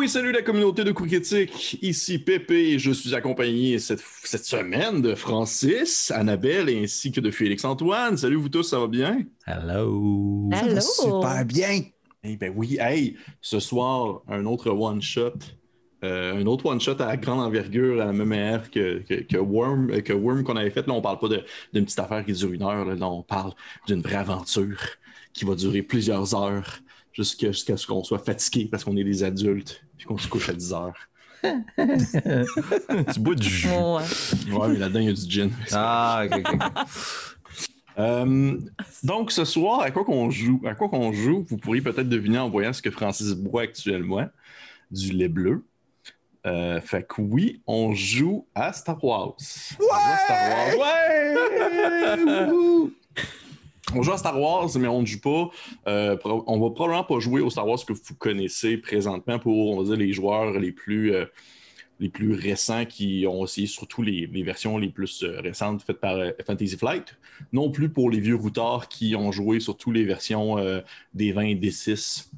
et salut la communauté de Coup Critique, ici Pépé et je suis accompagné cette semaine de Francis, Annabelle ainsi que de Félix-Antoine. Salut vous tous, ça va bien? Hello! Ça va super bien! Eh ben oui, hey, ce soir, un autre one-shot à grande envergure, à la même manière que Worm qu'on avait fait. Là, on parle pas d'une petite affaire qui dure 1 heure, là, on parle d'une vraie aventure qui va durer plusieurs heures. Jusqu'à ce qu'on soit fatigué parce qu'on est des adultes puis qu'on se couche à 10 heures. Tu bois du jus. Ouais, mais là-dedans, il y a du gin. Ah, ok. Donc, ce soir, à quoi qu'on joue? Vous pourriez peut-être deviner en voyant ce que Francis boit actuellement. Du lait bleu. Fait que oui, on joue à Star Wars. On joue à Star Wars, mais on ne joue pas. On va probablement pas jouer au Star Wars que vous connaissez présentement pour, on va dire, les joueurs les plus récents qui ont essayé surtout les versions les plus récentes faites par Fantasy Flight. Non plus pour les vieux routards qui ont joué surtout les versions des 20 et des 6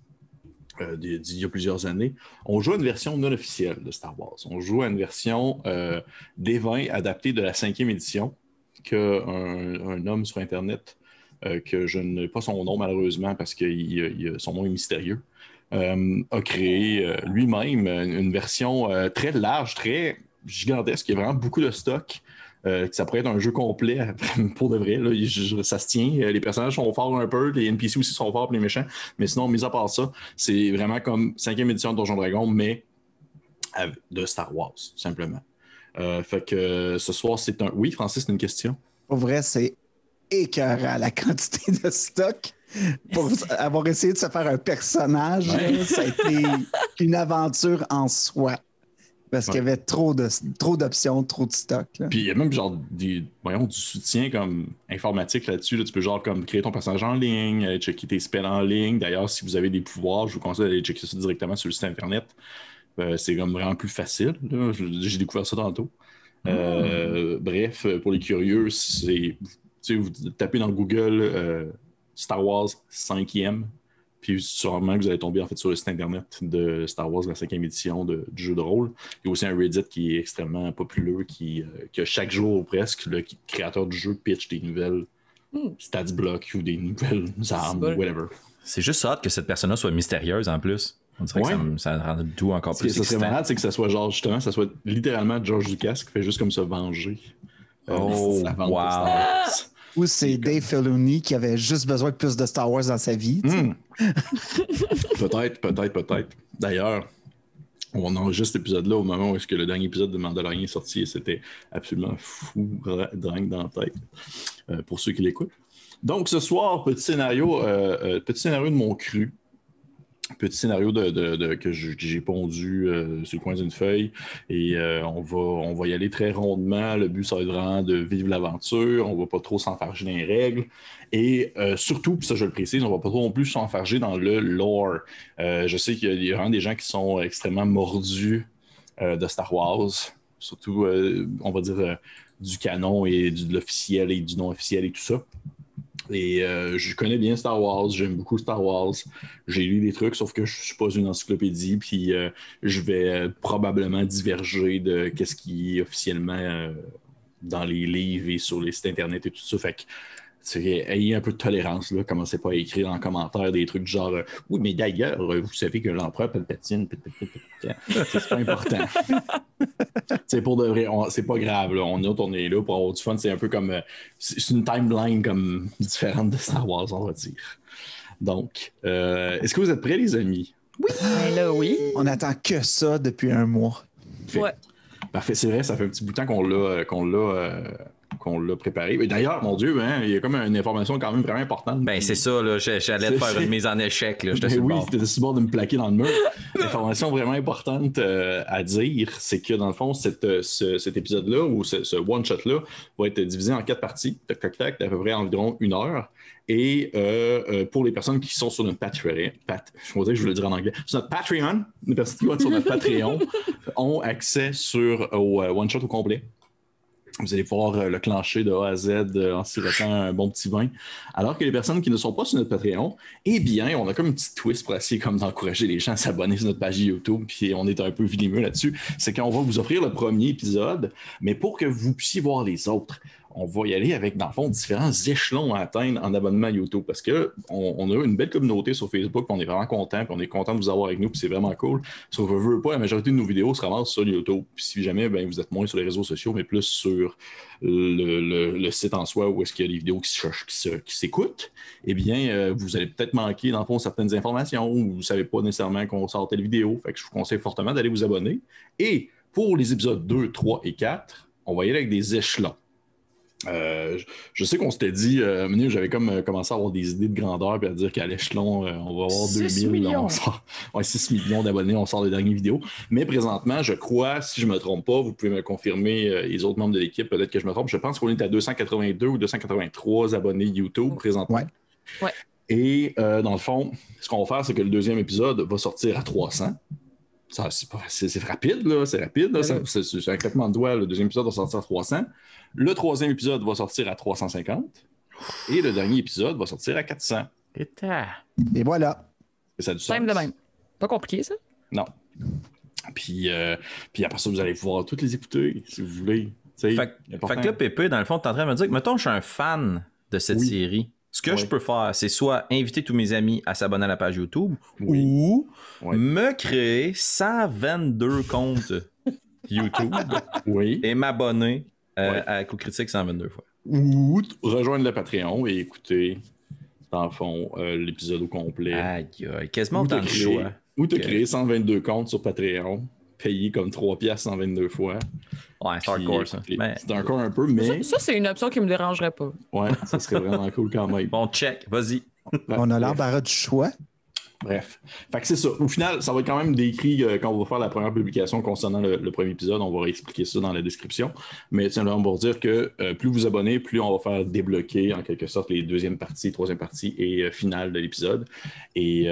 d'il y a plusieurs années. On joue à une version non officielle de Star Wars. On joue à une version des 20 adaptée de la 5e édition qu'un homme sur Internet que je n'ai pas son nom malheureusement parce que son nom est mystérieux, a créé lui-même une version très large, très gigantesque. Il y a vraiment beaucoup de stock. Ça pourrait être un jeu complet pour de vrai. Là, ça se tient. Les personnages sont forts un peu, les NPC aussi sont forts pour les méchants. Mais sinon, mis à part ça, c'est vraiment comme 5e édition de Donjon Dragon, mais de Star Wars, simplement. Fait que ce soir, c'est un... Oui, Francis, c'est une question. Pour vrai, c'est écœurant la quantité de stock. Pour avoir essayé de se faire un personnage, ça a été une aventure en soi. Parce qu'il y avait trop d'options, trop de stock. Là. Puis il y a même genre du soutien comme informatique là-dessus. Là. Tu peux genre comme créer ton personnage en ligne, checker tes spells en ligne. D'ailleurs, si vous avez des pouvoirs, je vous conseille d'aller checker ça directement sur le site internet. C'est comme vraiment plus facile. Là. J'ai découvert ça tantôt. Bref, pour les curieux, vous tapez dans Google Star Wars 5e, puis sûrement que vous allez tomber en fait sur le site internet de Star Wars, la 5e édition du jeu de rôle. Il y a aussi un Reddit qui est extrêmement populaire, que chaque jour presque, le créateur du jeu pitch des nouvelles stats blocks ou des nouvelles armes, whatever. C'est juste hâte que cette personne-là soit mystérieuse en plus. On dirait que ça rend tout encore plus excitant. Ce qui serait malade, c'est que ça soit genre, justement, ça soit littéralement George Lucas qui fait juste comme se venger. Wow! Ou c'est Dave Filoni qui avait juste besoin de plus de Star Wars dans sa vie. Peut-être. D'ailleurs, on enregistre cet épisode-là au moment où est-ce que le dernier épisode de Mandalorian est sorti et c'était absolument fou, dingue dans la tête, pour ceux qui l'écoutent. Donc, ce soir, petit scénario de mon cru. Petit scénario que j'ai pondu sur le coin d'une feuille et on va y aller très rondement. Le but, ça va être vraiment de vivre l'aventure. On va pas trop s'enfarger dans les règles. Et surtout, puis ça je le précise, on va pas trop non plus s'enfarger dans le lore. Je sais qu'il y a vraiment des gens qui sont extrêmement mordus de Star Wars. Surtout, on va dire, du canon et de l'officiel et du non-officiel et tout ça. Et je connais bien Star Wars, j'aime beaucoup Star Wars, j'ai lu des trucs, sauf que je suis pas une encyclopédie, puis je vais probablement diverger de qu'est-ce qui est officiellement dans les livres et sur les sites internet et tout ça. Fait que ayez un peu de tolérance, là. Commencez pas à écrire en commentaire des trucs du genre oui, mais d'ailleurs, vous savez que l'empereur Palpatine, c'est pas important. C'est pour de vrai, c'est pas grave, là. On est là pour avoir du fun. C'est un peu comme c'est une timeline comme différente de Star Wars, on va dire. Donc, est-ce que vous êtes prêts, les amis? Oui! Là, oui. On attend que ça depuis un mois. Ouais. Parfait, c'est vrai, ça fait un petit bout de temps qu'on l'a préparé. Mais d'ailleurs, mon Dieu, hein, il y a comme une information quand même vraiment importante. Ben, c'est ça, là, j'allais te faire une mise en échec. Là, c'était sur le bord de me plaquer dans le mur. L'information vraiment importante à dire, c'est que dans le fond, cet épisode-là, ou ce one-shot-là, va être divisé en 4 parties, d'à peu près environ 1 heure. Et pour les personnes qui sont sur notre Patreon, je vais le dire en anglais, sur notre Patreon, les personnes qui vont être sur notre Patreon ont accès au one-shot au complet. Vous allez pouvoir le clencher de A à Z en sirotant un bon petit vin. Alors que les personnes qui ne sont pas sur notre Patreon, eh bien, on a comme une petite twist pour essayer comme d'encourager les gens à s'abonner sur notre page YouTube, puis on est un peu vilimeux là-dessus. C'est qu'on va vous offrir le premier épisode, mais pour que vous puissiez voir les autres, on va y aller avec, dans le fond, différents échelons à atteindre en abonnement YouTube parce qu'on a une belle communauté sur Facebook, on est vraiment content, puis on est content de vous avoir avec nous, puis c'est vraiment cool. Sauf que je veux pas, la majorité de nos vidéos se ramassent sur YouTube. Puis si jamais ben, vous êtes moins sur les réseaux sociaux, mais plus sur le site en soi où est-ce qu'il y a des vidéos qui s'écoutent, eh bien, vous allez peut-être manquer, dans le fond, certaines informations ou vous ne savez pas nécessairement qu'on sort telle vidéo. Fait que je vous conseille fortement d'aller vous abonner. Et pour les épisodes 2, 3 et 4, on va y aller avec des échelons. Je sais qu'on s'était dit, j'avais comme commencé à avoir des idées de grandeur puis à dire qu'à l'échelon, on va avoir 2000 millions. 6 millions d'abonnés, on sort les dernières vidéos. Mais présentement, je crois, si je ne me trompe pas, vous pouvez me confirmer les autres membres de l'équipe, peut-être que je me trompe, je pense qu'on est à 282 ou 283 abonnés YouTube présentement. Ouais. Et dans le fond, ce qu'on va faire, c'est que le deuxième épisode va sortir à 300. C'est rapide, là. C'est rapide, là. C'est un claquement de doigts. Le deuxième épisode va sortir à 300. Le troisième épisode va sortir à 350. Et le dernier épisode va sortir à 400. Et voilà. Et ça a du sens. Simple de même. Pas compliqué, ça? Non. Puis après ça, vous allez pouvoir toutes les écouter, si vous voulez. Fait que là, Pépé, dans le fond, tu es en train de me dire que, mettons, je suis un fan de cette série. Ce que je peux faire, c'est soit inviter tous mes amis à s'abonner à la page YouTube ou me créer 122 comptes YouTube et m'abonner à Coup Critique 122 fois. Ou rejoindre le Patreon et écouter, dans le fond, l'épisode au complet. Aïe, quasiment autant de choix. Ou te créer 122 comptes sur Patreon, payer comme 3 piastres 122 fois. Ouais, c'est hardcore, ça. C'est encore un peu, mais... Ça, c'est une option qui me dérangerait pas. Ouais, ça serait vraiment cool quand même. Bon, check, vas-y. On a l'embarras du choix. Bref. Fait que c'est ça. Au final, ça va être quand même décrit quand on va faire la première publication concernant le premier épisode. On va réexpliquer ça dans la description. Mais tiens, là, on va dire que plus vous abonnez, plus on va faire débloquer en quelque sorte les deuxième partie, troisième partie et finale de l'épisode. Et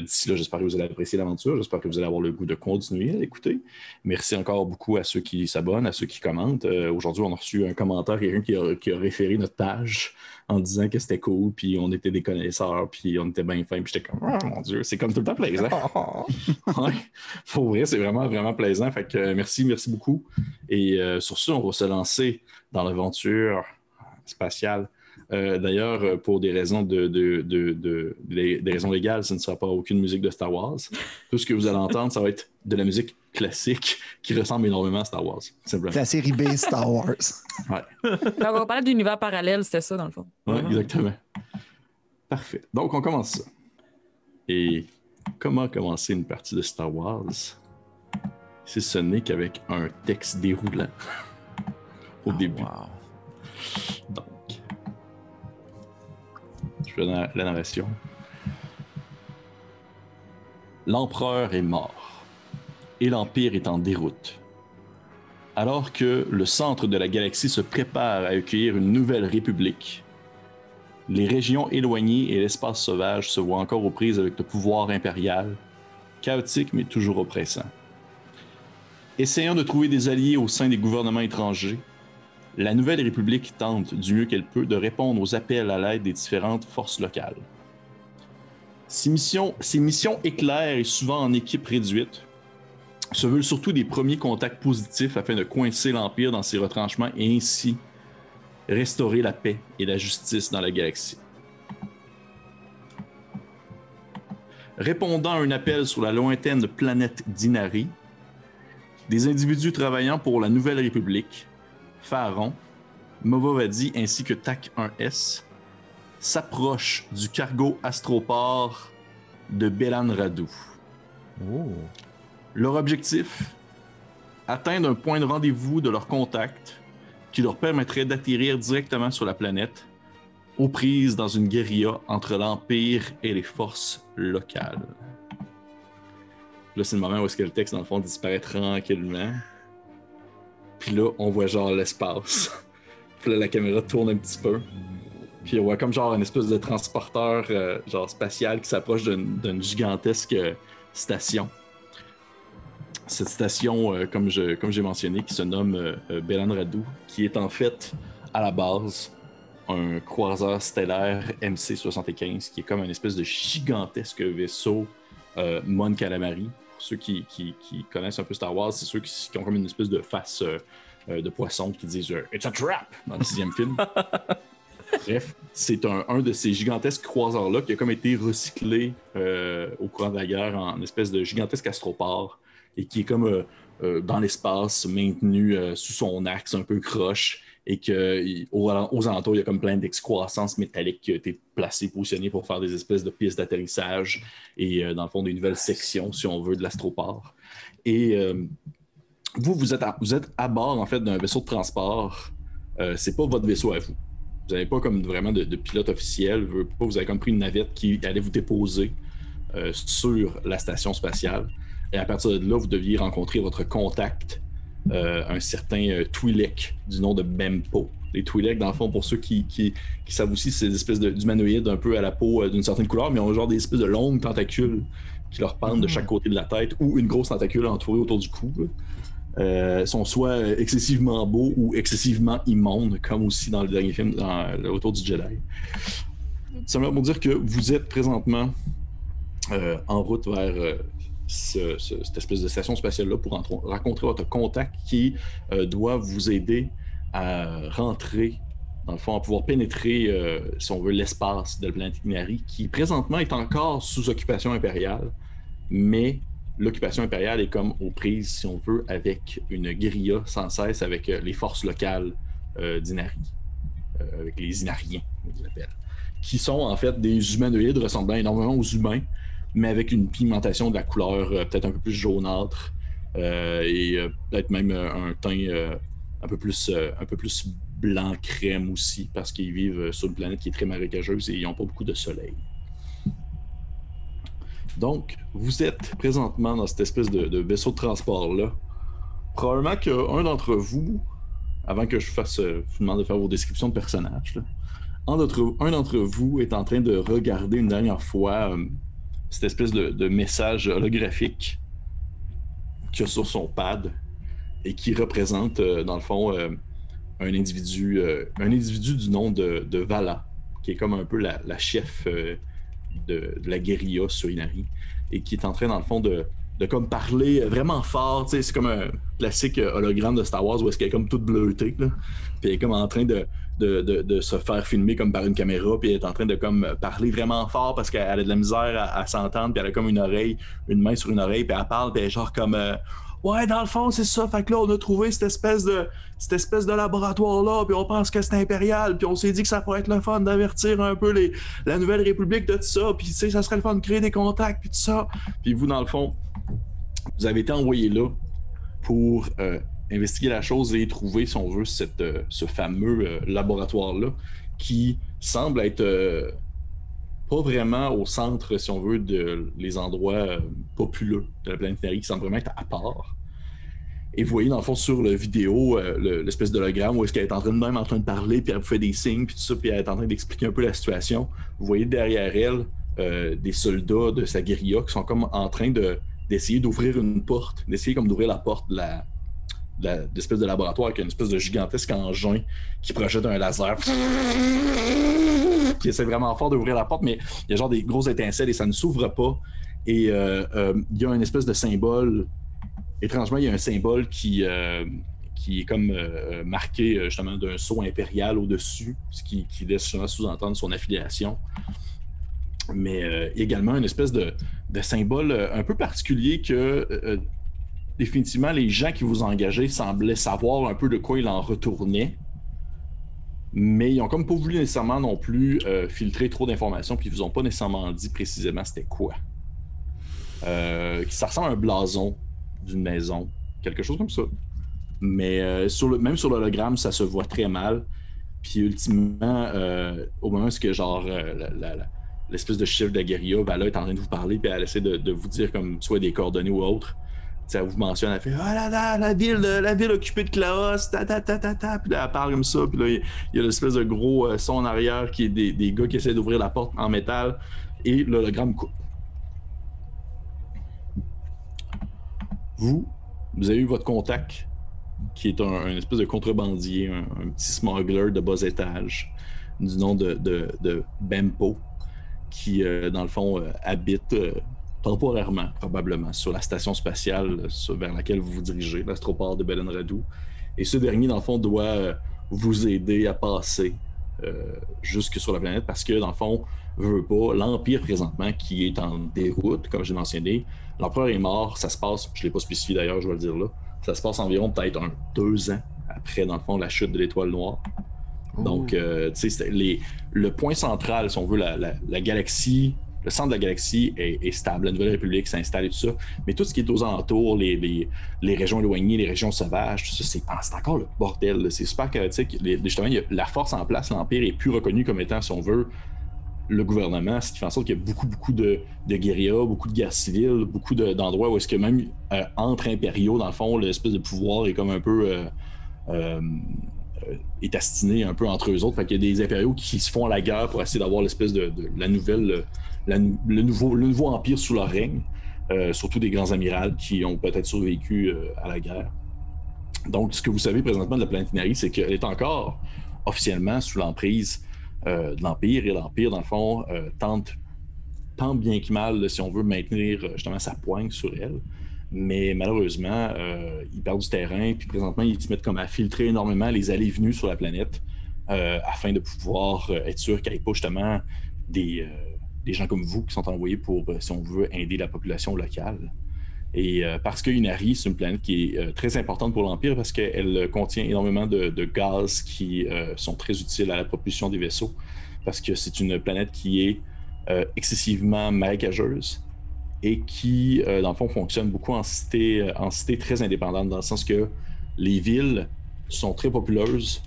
d'ici là, j'espère que vous allez apprécier l'aventure. J'espère que vous allez avoir le goût de continuer à l'écouter. Merci encore beaucoup à ceux qui s'abonnent, à ceux qui commentent. Aujourd'hui, on a reçu un commentaire, quelqu'un qui a référé notre page en disant que c'était cool, puis on était des connaisseurs, puis on était bien fins, puis j'étais comme, oh mon Dieu, c'est comme tout le temps plaisant. Ouais, pour vrai, c'est vraiment, vraiment plaisant. Fait que merci beaucoup. Et sur ce, on va se lancer dans l'aventure spatiale. D'ailleurs, pour des raisons des raisons légales, ce ne sera pas aucune musique de Star Wars. Tout ce que vous allez entendre, ça va être de la musique classique qui ressemble énormément à Star Wars. Simplement. La série B Star Wars. Ouais. On va parler d'univers parallèle, c'était ça, dans le fond. Ouais, exactement. Parfait. Donc, on commence ça. Et comment commencer une partie de Star Wars si ce n'est qu'avec un texte déroulant au début. Wow. Donc, je fais la narration. L'empereur est mort et l'Empire est en déroute. Alors que le centre de la galaxie se prépare à accueillir une nouvelle république, les régions éloignées et l'espace sauvage se voient encore aux prises avec le pouvoir impérial, chaotique mais toujours oppressant. Essayant de trouver des alliés au sein des gouvernements étrangers, la nouvelle république tente du mieux qu'elle peut de répondre aux appels à l'aide des différentes forces locales. Ces missions éclairs et souvent en équipe réduite se veulent surtout des premiers contacts positifs afin de coincer l'Empire dans ses retranchements et ainsi restaurer la paix et la justice dans la galaxie. Répondant à un appel sur la lointaine planète d'Inari, des individus travaillant pour la Nouvelle République, Pharaon, Movovadi ainsi que TAC-1S, s'approchent du cargo astroport de Belan Radu. Oh. Leur objectif, atteindre un point de rendez-vous de leur contact qui leur permettrait d'atterrir directement sur la planète, aux prises dans une guérilla entre l'Empire et les forces locales. Là, c'est le moment où est-ce que le texte, dans le fond, disparaît tranquillement. Puis là, on voit genre l'espace. Puis là, la caméra tourne un petit peu. Puis on voit comme genre une espèce de transporteur genre spatial qui s'approche d'une gigantesque station. cette station, comme j'ai mentionné, qui se nomme Belan Radu, qui est en fait, à la base, un croiseur stellaire MC-75, qui est comme une espèce de gigantesque vaisseau Mon Calamari. Pour ceux qui connaissent un peu Star Wars, c'est ceux qui ont comme une espèce de face de poisson qui disent « It's a trap » dans le 6e film. Bref, c'est un de ces gigantesques croiseurs-là qui a comme été recyclé au courant de la guerre en espèce de gigantesque astroport et qui est comme dans l'espace, maintenu sous son axe un peu croche et qu'aux alentours, il y a comme plein d'excroissances métalliques qui ont été placées, positionnées pour faire des espèces de pistes d'atterrissage et dans le fond, des nouvelles sections, si on veut, de l'astroport. Et vous êtes à bord, en fait, d'un vaisseau de transport. C'est pas votre vaisseau à vous. Vous n'avez pas comme vraiment de pilote officiel. Vous avez comme pris une navette qui allait vous déposer sur la station spatiale. Et à partir de là, vous deviez rencontrer votre contact, un certain Twi'lek du nom de Bempo. Les Twi'lek, dans le fond, pour ceux qui savent aussi, c'est des espèces d'humanoïdes un peu à la peau d'une certaine couleur, mais ils ont genre des espèces de longues tentacules qui leur pendent de chaque côté de la tête ou une grosse tentacule entourée autour du cou. Sont soit excessivement beaux ou excessivement immondes, comme aussi dans le dernier film, autour du Jedi. Simplement pour dire que vous êtes présentement en route vers cette espèce de station spatiale-là pour rencontrer votre contact qui doit vous aider à rentrer, dans le fond, à pouvoir pénétrer, si on veut, l'espace de la planète Inari, qui présentement est encore sous occupation impériale, mais l'occupation impériale est comme aux prises, si on veut, avec une guérilla sans cesse avec les forces locales d'Inari, avec les Inariens, on les appelle, qui sont en fait des humanoïdes ressemblant énormément aux humains, mais avec une pigmentation de la couleur peut-être un peu plus jaunâtre et peut-être même un teint un peu plus blanc crème aussi, parce qu'ils vivent sur une planète qui est très marécageuse et ils n'ont pas beaucoup de soleil. Donc, vous êtes présentement dans cette espèce de vaisseau de transport-là. Probablement qu'un d'entre vous, avant que je vous demande de faire vos descriptions de personnages, là, un d'entre vous est en train de regarder une dernière fois cette espèce de message holographique qu'il y a sur son pad et qui représente, dans le fond, un individu du nom de Vala, qui est comme un peu la chef de la guérilla sur Inari, et qui est en train, dans le fond, de comme parler vraiment fort. C'est comme un classique hologramme de Star Wars où est-ce qu'elle est comme toute bleutée, là. Puis elle est comme en train de se faire filmer comme par une caméra, puis elle est en train de comme parler vraiment fort parce qu'elle a de la misère à s'entendre, puis elle a comme une main sur une oreille, puis elle parle, puis elle est genre comme ouais, dans le fond, c'est ça. Fait que là, on a trouvé cette espèce de laboratoire-là, puis on pense que c'est impérial, puis on s'est dit que ça pourrait être le fun d'avertir un peu la Nouvelle République de tout ça, puis tu sais, ça serait le fun de créer des contacts, puis tout ça. Puis vous, dans le fond, vous avez été envoyé là pour investiguer la chose et trouver, si on veut, ce fameux laboratoire-là qui semble être pas vraiment au centre, si on veut, les endroits populeux de la planète Inari, qui semble vraiment être à part. Et vous voyez, dans le fond, sur la vidéo, l'espèce d'hologramme où est-ce qu'elle est en train de parler, puis elle vous fait des signes, puis tout ça, puis elle est en train d'expliquer un peu la situation. Vous voyez derrière elle des soldats de sa guérilla qui sont comme en train d'essayer d'ouvrir une porte, d'essayer comme d'ouvrir la porte de l'espèce de laboratoire avec une espèce de gigantesque engin qui projette un laser. Qui essaie vraiment fort d'ouvrir la porte, mais il y a genre des grosses étincelles et ça ne s'ouvre pas. Et il y a une espèce de symbole. Étrangement, il y a un symbole qui est comme marqué justement d'un sceau impérial au-dessus, ce qui laisse justement sous-entendre son affiliation. Mais également une espèce de symbole un peu particulier que définitivement les gens qui vous engageaient semblaient savoir un peu de quoi il en retournait. Mais ils ont comme pas voulu nécessairement non plus filtrer trop d'informations, puis ils vous ont pas nécessairement dit précisément c'était quoi. Ça ressemble à un blason d'une maison, quelque chose comme ça. Mais même sur l'hologramme, ça se voit très mal. Puis ultimement, au moment où genre l'espèce de chef de la guérilla, Vala est en train de vous parler, puis elle essaie de vous dire comme soit des coordonnées ou autre. T'sais, elle vous mentionne, elle fait « Ah là là, la ville occupée de Klaus, ta. Puis là, elle parle comme ça, puis là, il y a l'espèce de gros son en arrière qui est des gars qui essaient d'ouvrir la porte en métal, et l'hologramme coupe. Vous vous avez eu votre contact, qui est un espèce de contrebandier, un petit smuggler de bas étage, du nom de Bempo, qui, dans le fond, habite temporairement, probablement, sur la station spatiale vers laquelle vous vous dirigez, l'astroport de Belenradou. Et ce dernier, dans le fond, doit vous aider à passer jusque sur la planète parce que, dans le fond, veut pas, l'Empire présentement qui est en déroute, comme j'ai mentionné, l'Empereur est mort, ça se passe, je ne l'ai pas spécifié d'ailleurs, je vais le dire là, ça se passe environ peut-être 2 ans après, dans le fond, la chute de l'étoile noire. Donc, tu sais, le point central, si on veut, la galaxie, le centre de la galaxie est stable, la Nouvelle République s'installe et tout ça, mais tout ce qui est aux alentours, les régions éloignées, les régions sauvages, tout ça, c'est encore le bordel, là. C'est super chaotique. Justement, il y a la force en place, l'Empire est plus reconnu comme étant, si on veut, le gouvernement, ce qui fait en sorte qu'il y a beaucoup de guérillas, beaucoup de guerres civiles, beaucoup d'endroits où est-ce que même entre impériaux, dans le fond, l'espèce de pouvoir est comme un peu est astiné un peu entre eux autres. Fait qu'il y a des impériaux qui se font à la guerre pour essayer d'avoir l'espèce de la nouvelle, le nouveau empire sous leur règne, surtout des grands amirals qui ont peut-être survécu à la guerre. Donc, ce que vous savez présentement de la planète Inari, c'est qu'elle est encore officiellement sous l'emprise de l'Empire, et l'Empire, dans le fond, tente tant bien que mal, si on veut, maintenir justement sa poigne sur elle. Mais malheureusement, ils perdent du terrain, puis présentement, ils se mettent comme à filtrer énormément les allées et venues sur la planète afin de pouvoir être sûr qu'il n'y ait pas justement des gens comme vous qui sont envoyés pour, si on veut, aider la population locale. Et parce que Inari, c'est une planète qui est très importante pour l'Empire parce qu'elle contient énormément de gaz qui sont très utiles à la propulsion des vaisseaux. Parce que c'est une planète qui est excessivement marécageuse et qui, dans le fond, fonctionne beaucoup en cité très indépendante, dans le sens que les villes sont très populeuses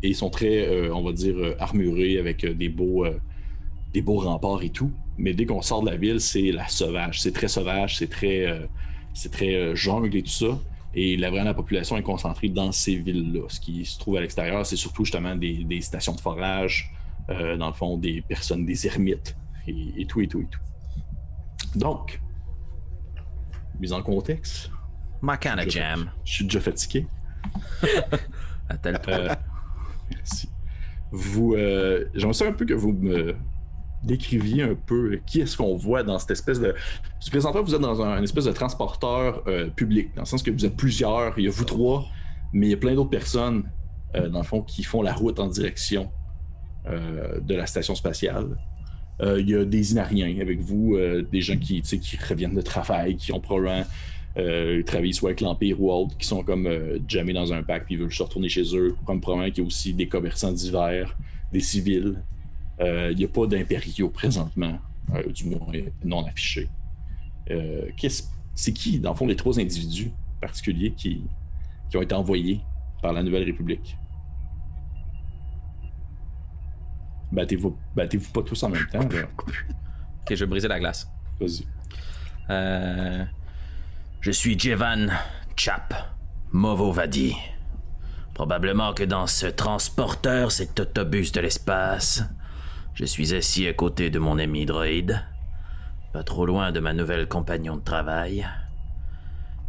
et sont très, on va dire, armurées avec des beaux remparts et tout. Mais dès qu'on sort de la ville, c'est la sauvage. C'est très sauvage, c'est très jungle et tout ça. Et la population est concentrée dans ces villes-là. Ce qui se trouve à l'extérieur, c'est surtout justement des stations de forage, dans le fond, des personnes, des ermites et tout. Donc, mise en contexte. My kind of jam. Je suis déjà fatigué. À tel point. Merci. J'aimerais ça un peu que vous me décriviez un peu qui est-ce qu'on voit dans cette espèce de... Présentement, vous êtes dans un espèce de transporteur public, dans le sens que vous êtes plusieurs, il y a vous 3, mais il y a plein d'autres personnes, dans le fond, qui font la route en direction de la station spatiale. Il y a des Inariens avec vous, des gens qui reviennent de travail, qui ont probablement travaillé soit avec l'Empire ou autre, qui sont comme jammés dans un pack puis ils veulent juste retourner chez eux. Comme probablement qu'il y a aussi des commerçants divers, des civils. Il n'y a pas d'impériaux présentement, du moins non affichés. C'est qui, dans le fond, les 3 individus particuliers qui ont été envoyés par la Nouvelle République? Battez-vous pas tous en même temps. Là. Ok, je vais briser la glace. Vas-y. Je suis Jevan Chap Movovadi. Probablement que dans ce transporteur, cet autobus de l'espace, je suis assis à côté de mon ami droïde, pas trop loin de ma nouvelle compagnon de travail,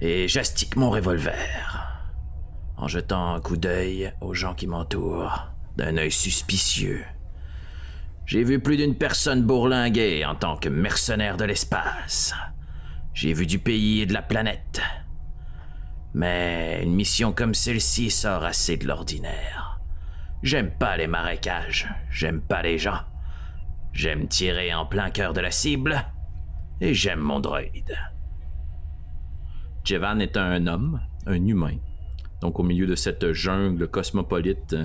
et j'astique mon revolver, en jetant un coup d'œil aux gens qui m'entourent, d'un œil suspicieux. J'ai vu plus d'une personne bourlinguer en tant que mercenaire de l'espace. J'ai vu du pays et de la planète. Mais une mission comme celle-ci sort assez de l'ordinaire. J'aime pas les marécages, j'aime pas les gens. J'aime tirer en plein cœur de la cible, et j'aime mon droïde. Jevan est un homme, un humain. Donc au milieu de cette jungle cosmopolite,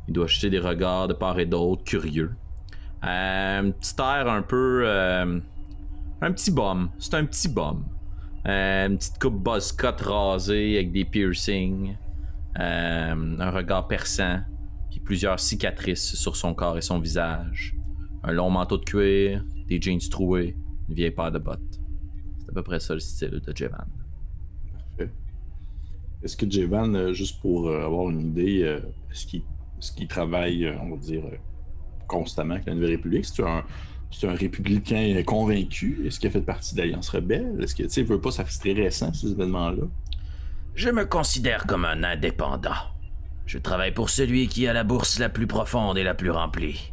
il doit jeter des regards de part et d'autre, curieux. Un petit air un peu... un petit bum. C'est un petit bum. Une petite coupe buzz cut rasée avec des piercings. Un regard perçant. Puis plusieurs cicatrices sur son corps et son visage. Un long manteau de cuir, des jeans troués, une vieille paire de bottes. C'est à peu près ça le style de Jevan. Parfait. Est-ce que Jevan, juste pour avoir une idée, est-ce qu'il travaille, on va dire, constamment avec la Nouvelle République? C'est un républicain convaincu? Est-ce qu'il a fait partie d'Alliance Rebelle? Est-ce que, tu sais, veut pas, ça fait très récent, ces événements-là? Je me considère comme un indépendant. Je travaille pour celui qui a la bourse la plus profonde et la plus remplie.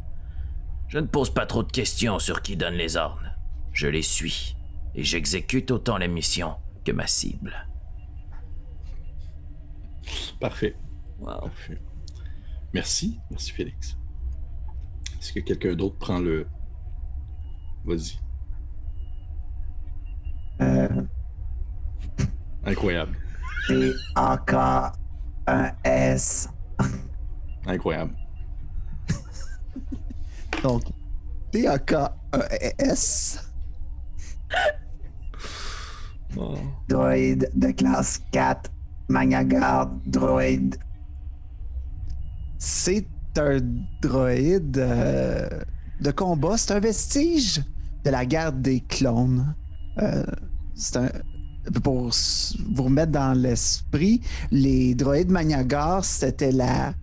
Je ne pose pas trop de questions sur qui donne les ordres. Je les suis et j'exécute autant les missions que ma cible. Parfait. Wow. Parfait. Merci Félix. Est-ce que quelqu'un d'autre prend le... Vas-y. Incroyable. T-A-K-1-S. Incroyable. Donc, T-A-K-1-S. Oh. Droïde de classe 4. Magna-Garde droïde. C'est un droïde de combat. C'est un vestige de la guerre des clones. Pour vous remettre dans l'esprit, les droïdes Magna-Garde, c'était la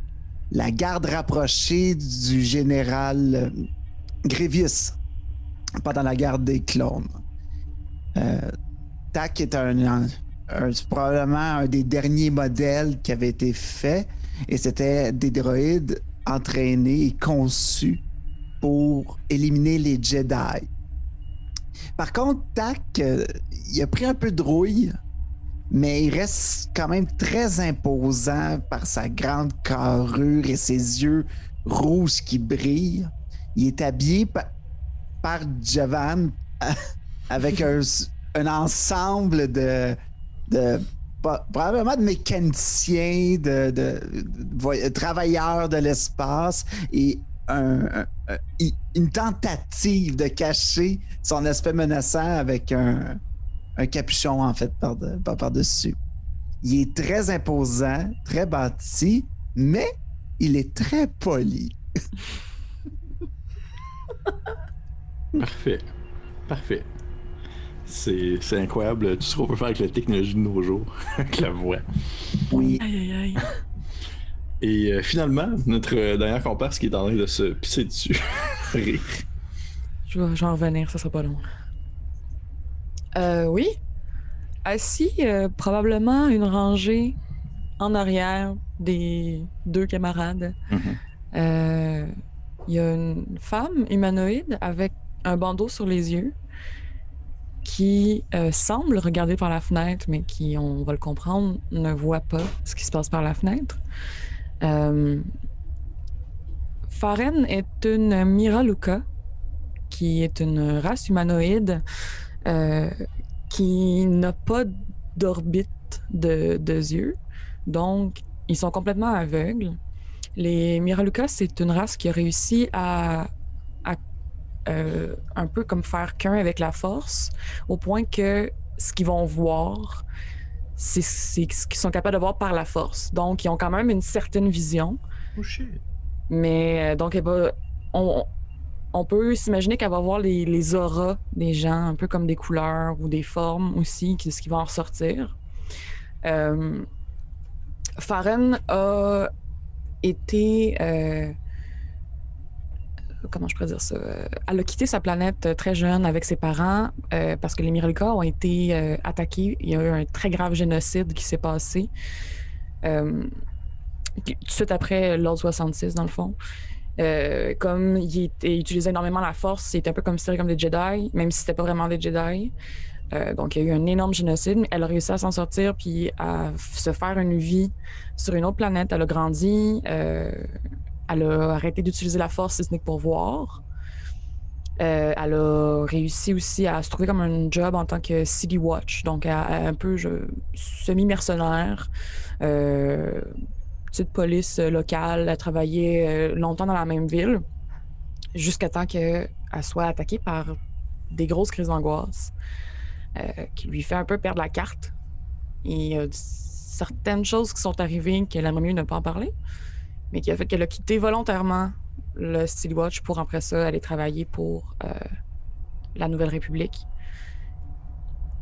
garde rapprochée du général Grievous pendant la guerre des clones. TAC est probablement un des derniers modèles qui avait été fait, et c'était des droïdes entraînés et conçus pour éliminer les Jedi. Par contre, TAC, il a pris un peu de rouille, mais il reste quand même très imposant par sa grande carrure et ses yeux rouges qui brillent. Il est habillé par Javan avec un ensemble de probablement de mécaniciens, de travailleurs de l'espace et une tentative de cacher son aspect menaçant avec un capuchon, en fait, par-dessus. Il est très imposant, très bâti, mais il est très poli. Parfait. C'est incroyable tout ce qu'on peut faire avec la technologie de nos jours, avec la voix. Oui. Aïe. Et finalement, notre dernière comparse qui est en train de se pisser dessus. Rire. Je vais en revenir, ça sera pas long. Oui. Assis, probablement une rangée en arrière des deux camarades. Mm-hmm. Il y a une femme humanoïde avec un bandeau sur les yeux qui semble regarder par la fenêtre, mais qui, on va le comprendre, ne voit pas ce qui se passe par la fenêtre. Faren est une Miraluka, qui est une race humanoïde qui n'a pas d'orbite de yeux, donc ils sont complètement aveugles. Les Miraluka, c'est une race qui a réussi à un peu comme faire qu'un avec la force, au point que ce qu'ils vont voir, c'est ce qu'ils sont capables de voir par la force. Donc, ils ont quand même une certaine vision. Oh shit. Mais donc, on peut s'imaginer qu'elle va voir les auras des gens, un peu comme des couleurs ou des formes aussi, ce qui va en ressortir. Faren a été... comment je pourrais dire ça? Elle a quitté sa planète très jeune avec ses parents parce que les Miraluka ont été attaqués. Il y a eu un très grave génocide qui s'est passé tout de suite après l'Ordre 66, dans le fond. Comme il utilisait énormément la force, il était un peu considéré comme des Jedi, même si c'était pas vraiment des Jedi. Donc, il y a eu un énorme génocide, mais elle a réussi à s'en sortir puis à se faire une vie sur une autre planète. Elle a grandi. Elle a arrêté d'utiliser la force, si ce n'est que pour voir. Elle a réussi aussi à se trouver comme un job en tant que City Watch, donc un peu semi-mercenaire, petite police locale. Elle travaillait longtemps dans la même ville, jusqu'à temps qu'elle soit attaquée par des grosses crises d'angoisse qui lui fait un peu perdre la carte. Et il y a certaines choses qui sont arrivées qu'elle aimerait mieux ne pas en parler, mais qui a fait qu'elle a quitté volontairement le City Watch pour après ça aller travailler pour la Nouvelle République.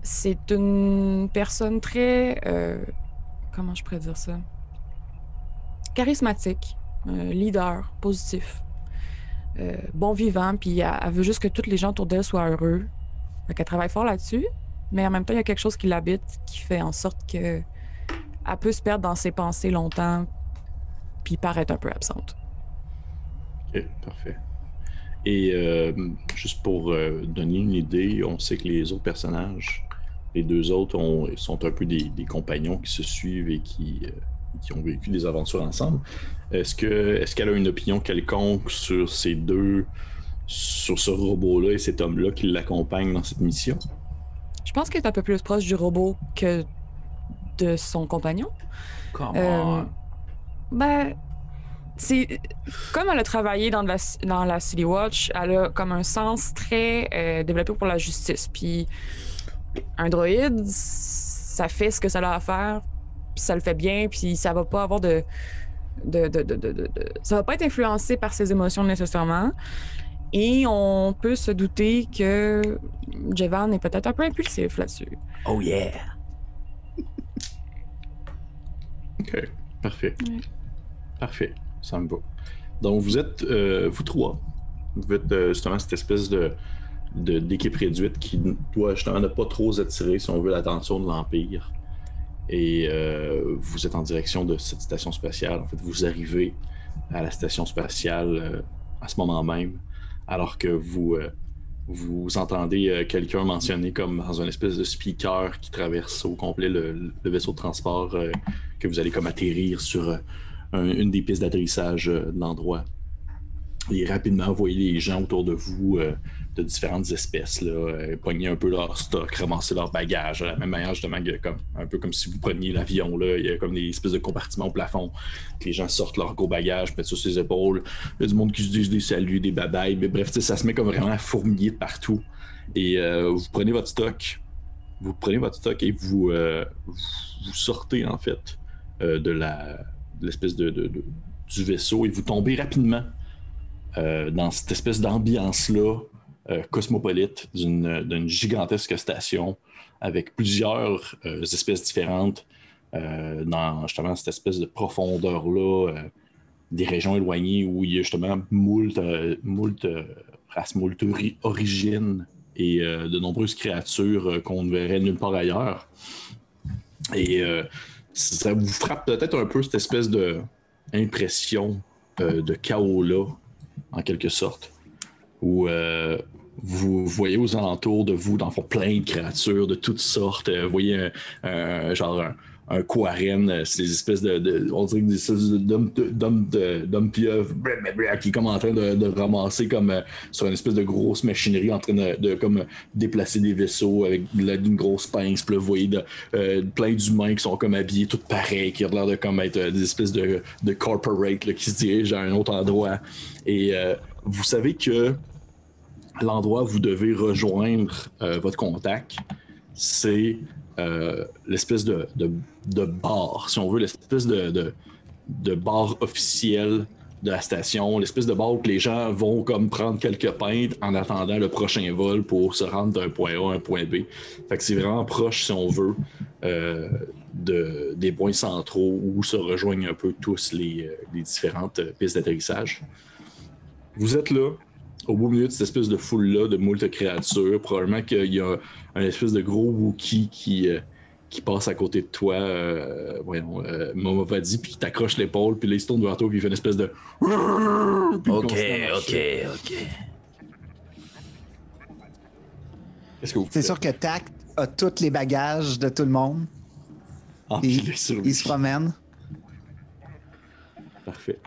C'est une personne très... comment je pourrais dire ça? Charismatique, leader, positif, bon vivant, puis elle veut juste que tous les gens autour d'elle soient heureux. Fait qu'elle travaille fort là-dessus, mais en même temps, il y a quelque chose qui l'habite qui fait en sorte que elle peut se perdre dans ses pensées longtemps, puis paraître un peu absente. Ok, parfait. Et juste pour donner une idée, on sait que les autres personnages, les deux autres, sont un peu des compagnons qui se suivent et qui ont vécu des aventures ensemble. Est-ce qu'elle a une opinion quelconque sur ces deux, sur ce robot-là et cet homme-là qui l'accompagne dans cette mission? Je pense qu'elle est un peu plus proche du robot que de son compagnon. Comment? Ben, c'est comme elle a travaillé dans la City Watch, elle a comme un sens très développé pour la justice. Puis un droïde, ça fait ce que ça a à faire, puis ça le fait bien, puis ça va pas avoir ça va pas être influencé par ses émotions nécessairement. Et on peut se douter que Jevan est peut-être un peu impulsif là-dessus. Oh yeah! Ok, parfait. Parfait, ça me va. Donc vous êtes, vous trois, vous êtes justement cette espèce d'équipe réduite qui doit justement ne pas trop attirer, si on veut, l'attention de l'Empire. Et vous êtes en direction de cette station spatiale. En fait, vous arrivez à la station spatiale à ce moment même, alors que vous entendez quelqu'un mentionner comme dans un espèce de speaker qui traverse au complet le vaisseau de transport que vous allez comme atterrir sur une des pistes d'atterrissage de l'endroit. Et rapidement, vous voyez les gens autour de vous de différentes espèces, pogner un peu leur stock, ramasser leur bagage, de la même manière justement un peu comme si vous preniez l'avion, là, il y a comme des espèces de compartiments au plafond, que les gens sortent leur gros bagage, mettent sur ses épaules, il y a du monde qui se dit des saluts, des babayes, mais bref, ça se met comme vraiment à fourmiller de partout. Et vous prenez votre stock, et vous sortez en fait de l'espèce du vaisseau et vous tombez rapidement dans cette espèce d'ambiance-là cosmopolite d'une gigantesque station avec plusieurs espèces différentes dans justement cette espèce de profondeur-là des régions éloignées où il y a justement moult races, moult origines et de nombreuses créatures qu'on ne verrait nulle part ailleurs. Et ça vous frappe peut-être un peu cette espèce d'impression de chaos-là, en quelque sorte, où vous voyez aux alentours de vous, dans le fond, plein de créatures de toutes sortes. Vous voyez un quarren, c'est des espèces on dirait des espèces d'hommes pieuvres qui est comme en train de ramasser comme sur une espèce de grosse machinerie en train de comme déplacer des vaisseaux avec d'une grosse pince. Puis là, vous voyez plein d'humains qui sont comme habillés tout pareil, qui ont l'air de comme être des espèces de corporate là, qui se dirigent à un autre endroit. Et vous savez que l'endroit où vous devez rejoindre votre contact, c'est l'espèce de bar, si on veut, l'espèce de bar officiel de la station, l'espèce de bar où les gens vont comme prendre quelques pintes en attendant le prochain vol pour se rendre d'un point A à un point B. Fait que c'est vraiment proche, si on veut, des points centraux où se rejoignent un peu tous les différentes pistes d'atterrissage. Vous êtes là, au beau milieu de cette espèce de foule-là, de moult créatures. Probablement qu'il y a un espèce de gros Wookie qui passe à côté de toi, Momavadi, puis qui t'accroche l'épaule, puis là, il se tourne vers toi, puis il fait une espèce de... Ok. Qu'est-ce que vous faites? C'est sûr que Tact a tous les bagages de tout le monde. Il se promène. Parfait.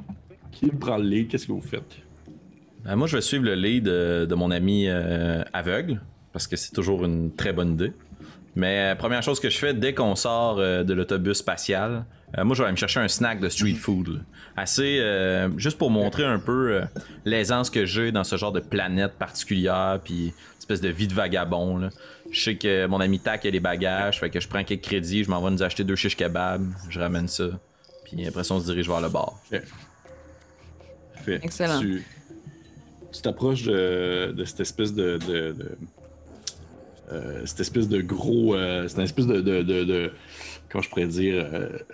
Qui prend le lead? Qu'est-ce que vous faites? Moi, je vais suivre le lead de mon ami aveugle, parce que c'est toujours une très bonne idée. Mais première chose que je fais, dès qu'on sort de l'autobus spatial, moi, je vais aller me chercher un snack de street food. Là. Assez, juste pour montrer un peu l'aisance que j'ai dans ce genre de planète particulière, puis une espèce de vie de vagabond. Là. Je sais que mon ami Tac a les bagages, fait que je prends quelques crédits, je m'en vais nous acheter 2 shish kebabs, je ramène ça, puis après ça, on se dirige vers le bar. Fait. Excellent. Tu t'approches de cette espèce cette espèce de gros... c'est une espèce de comment je pourrais dire,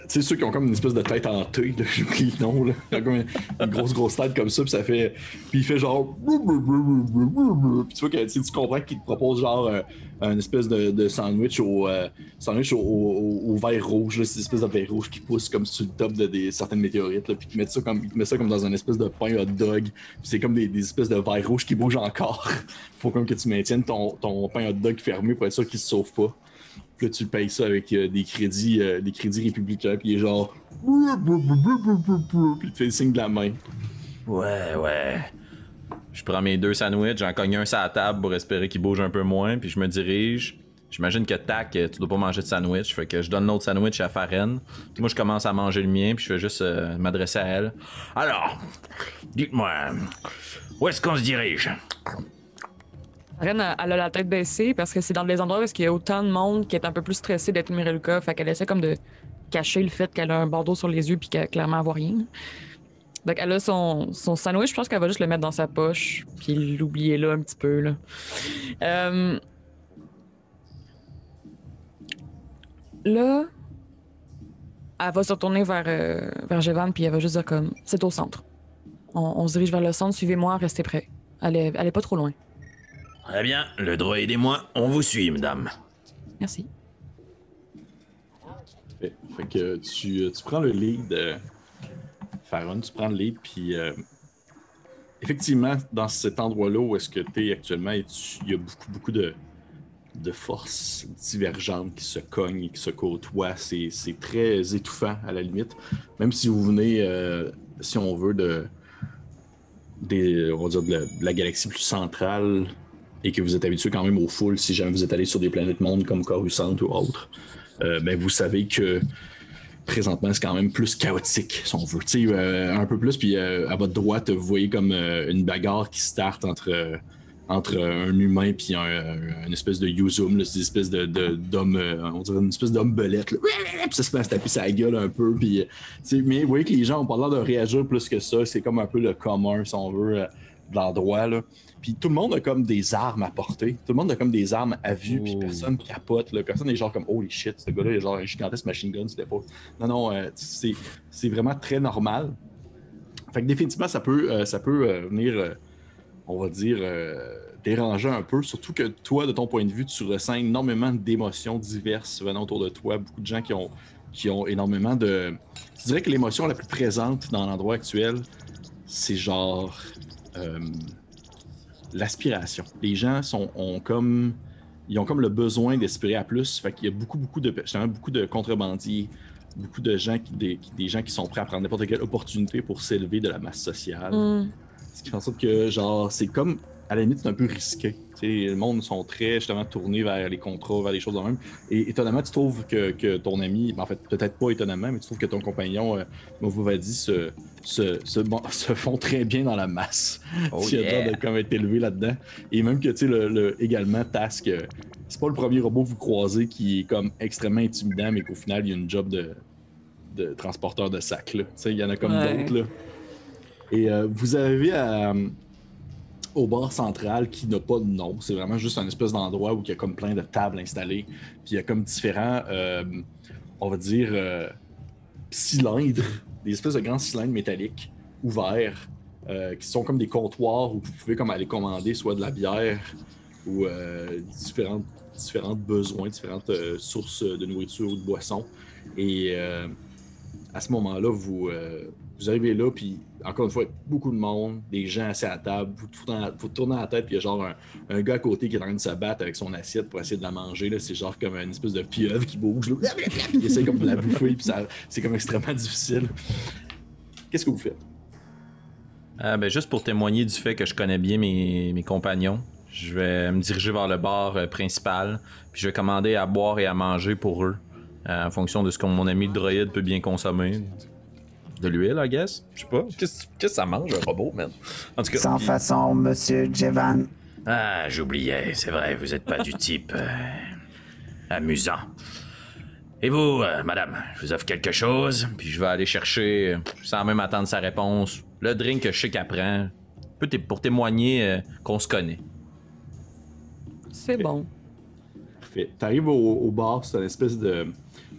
tu sais, ceux qui ont comme une espèce de tête hantée, là, j'oublie le nom, là. Ils ont comme une grosse tête comme ça, puis ça fait. Puis il fait genre. Puis tu vois que tu comprends qu'il te propose genre un espèce de sandwich au verre rouge, là, c'est une espèce de verre rouge qui pousse comme sur le top de certaines météorites, là, puis il te met ça comme dans une espèce de pain hot dog, puis c'est comme des espèces de verre rouge qui bougent encore. Faut comme que tu maintiennes ton pain hot dog fermé pour être sûr qu'il se sauve pas. Puis là, tu le payes ça avec des crédits républicains, puis il est genre. Puis il te fait le signe de la main. Ouais. Je prends mes 2 sandwichs, j'en cogne un sur la table pour espérer qu'il bouge un peu moins, puis je me dirige. J'imagine que tac, tu dois pas manger de sandwich, fait que je donne l'autre sandwich à Farren. Moi, je commence à manger le mien, puis je fais juste m'adresser à elle. Alors, dites-moi, où est-ce qu'on se dirige? Farren, elle a la tête baissée parce que c'est dans des endroits où il y a autant de monde qui est un peu plus stressé d'être Mirelka. Fait qu'elle essaie comme de cacher le fait qu'elle a un bandeau sur les yeux puis qu'elle clairement elle voit rien. Donc elle a son sandwich, je pense qu'elle va juste le mettre dans sa poche puis l'oublier là un petit peu. Là, là elle va se retourner vers Jevan puis elle va juste dire comme c'est au centre. On se dirige vers le centre, suivez-moi, restez prêts. Elle est pas trop loin. Très bien, le droïde et moi, on vous suit, madame. Merci. Fait que tu prends le lead, Farron, tu prends le lead, puis effectivement, dans cet endroit-là où est-ce que tu es actuellement, il y a beaucoup de forces divergentes qui se cognent et qui se côtoient. C'est très étouffant, à la limite. Même si vous venez, si on veut, on va dire de la galaxie plus centrale, et que vous êtes habitué quand même aux foules, si jamais vous êtes allé sur des planètes mondes comme Coruscant ou autre, ben vous savez que présentement c'est quand même plus chaotique, si on veut. Un peu plus, puis à votre droite, vous voyez comme une bagarre qui starte entre un humain puis une espèce de Yuzum, c'est une espèce d'homme, on dirait une espèce d'homme belette, là. Puis ça se met à se taper sa gueule un peu, puis mais vous voyez que les gens ont pas l'air de réagir plus que ça, c'est comme un peu le commun, si on veut, de l'endroit, là. Puis tout le monde a comme des armes à porter. Tout le monde a comme des armes à vue, puis personne capote, là. Personne est genre comme « Holy shit, ce gars-là, il a genre un gigantesque machine gun sur l'épaule. » Non, c'est vraiment très normal. Fait que définitivement, ça peut venir, on va dire, déranger un peu. Surtout que toi, de ton point de vue, tu ressens énormément d'émotions diverses venant autour de toi. Beaucoup de gens qui ont énormément de... Je dirais que l'émotion la plus présente dans l'endroit actuel, c'est genre... l'aspiration. Les gens ont comme le besoin d'aspirer à plus. Fait qu'il y a beaucoup de contrebandiers, beaucoup de gens des gens qui sont prêts à prendre n'importe quelle opportunité pour s'élever de la masse sociale. Ce qui fait en sorte que genre c'est comme à la limite c'est un peu risqué. T'sais, le monde sont très justement tournés vers les contrats, vers les choses de même. Et étonnamment, tu trouves que ton ami, en fait peut-être pas étonnamment, mais tu trouves que ton compagnon Movovadi se font très bien dans la masse. Il a l'air de comme être élevé là-dedans. Et même que tu sais également Task, c'est pas le premier robot que vous croisez qui est comme extrêmement intimidant, mais qu'au final il y a une job de transporteur de sacs. Tu sais, il y en a comme d'autres là. Et vous arrivez au bar central qui n'a pas de nom. C'est vraiment juste un espèce d'endroit où il y a comme plein de tables installées. Puis il y a comme différents, on va dire, cylindres, des espèces de grands cylindres métalliques ouverts qui sont comme des comptoirs où vous pouvez comme aller commander soit de la bière ou différents besoins, différentes sources de nourriture ou de boissons. Et à ce moment-là, vous arrivez là, puis encore une fois, beaucoup de monde, des gens assis à la table, vous tournez la tête, puis il y a genre un gars à côté qui est en train de se battre avec son assiette pour essayer de la manger. Là. C'est genre comme une espèce de pieuvre qui bouge. Là. Il essaie comme de la bouffer, puis c'est comme extrêmement difficile. Qu'est-ce que vous faites? Ben, juste pour témoigner du fait que je connais bien mes compagnons, je vais me diriger vers le bar principal, puis je vais commander à boire et à manger pour eux, en fonction de ce que mon ami le droïde peut bien consommer. De l'huile, I guess? Je sais pas. Qu'est-ce que ça mange, un robot, man? En tout cas, sans façon, monsieur Jevan. Ah, j'oubliais. C'est vrai, vous êtes pas du type... amusant. Et vous, madame, je vous offre quelque chose? Puis je vais aller chercher, sans même attendre sa réponse, le drink que je sais qu'elle prend, pour témoigner qu'on se connaît. C'est bon. Parfait. T'arrives au bar, c'est une espèce de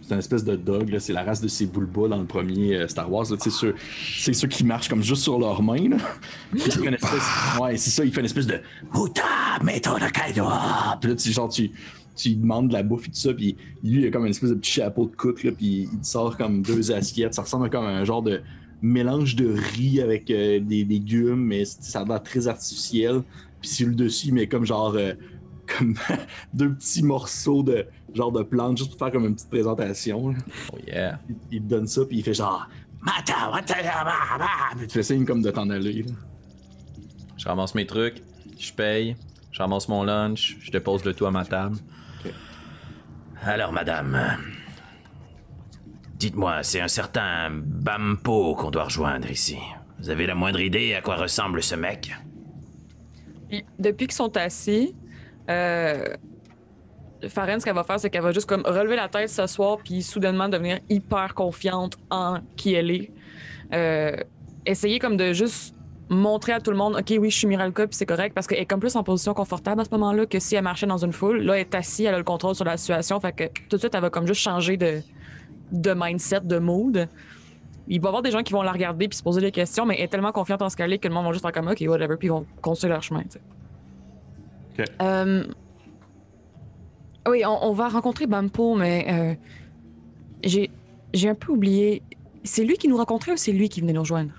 C'est une espèce de dog, là. C'est la race de ces Bulba dans le premier Star Wars. C'est ceux qui marchent comme juste sur leurs mains. Là. Ouais, c'est ça, il fait une espèce de Muta Meto Nakaido. Puis là, tu lui demandes de la bouffe et tout ça, puis lui, il a comme une espèce de petit chapeau de cook, là, puis il te sort comme 2 assiettes. Ça ressemble comme un genre de mélange de riz avec des légumes, mais ça a l'air très artificiel. Puis sur le dessus, il met comme genre comme 2 petits morceaux de genre de plantes juste pour faire comme une petite présentation. Là. Oh yeah. Il te donne ça, puis il fait genre Mata, puis tu fais signe comme de t'en aller. Là. Je ramasse mes trucs, je paye, je ramasse mon lunch, je dépose le tout à ma table. Okay. Alors, madame, dites-moi, c'est un certain Bampo qu'on doit rejoindre ici. Vous avez la moindre idée à quoi ressemble ce mec? Depuis qu'ils sont assis, Farren, ce qu'elle va faire, c'est qu'elle va juste comme relever la tête, s'asseoir, puis soudainement devenir hyper confiante en qui elle est. Essayer comme de juste montrer à tout le monde, OK, oui, je suis Miralka, puis c'est correct, parce qu'elle est comme plus en position confortable à ce moment-là que si elle marchait dans une foule. Là, elle est assise, elle a le contrôle sur la situation, fait que tout de suite, elle va comme juste changer de mindset, de mood. Il va y avoir des gens qui vont la regarder puis se poser des questions, mais elle est tellement confiante en ce qu'elle est que le monde va juste faire comme OK, whatever, puis ils vont continuer leur chemin, tu sais. OK. Oui, on va rencontrer Bampo, mais j'ai un peu oublié. C'est lui qui nous rencontrait ou c'est lui qui venait nous rejoindre?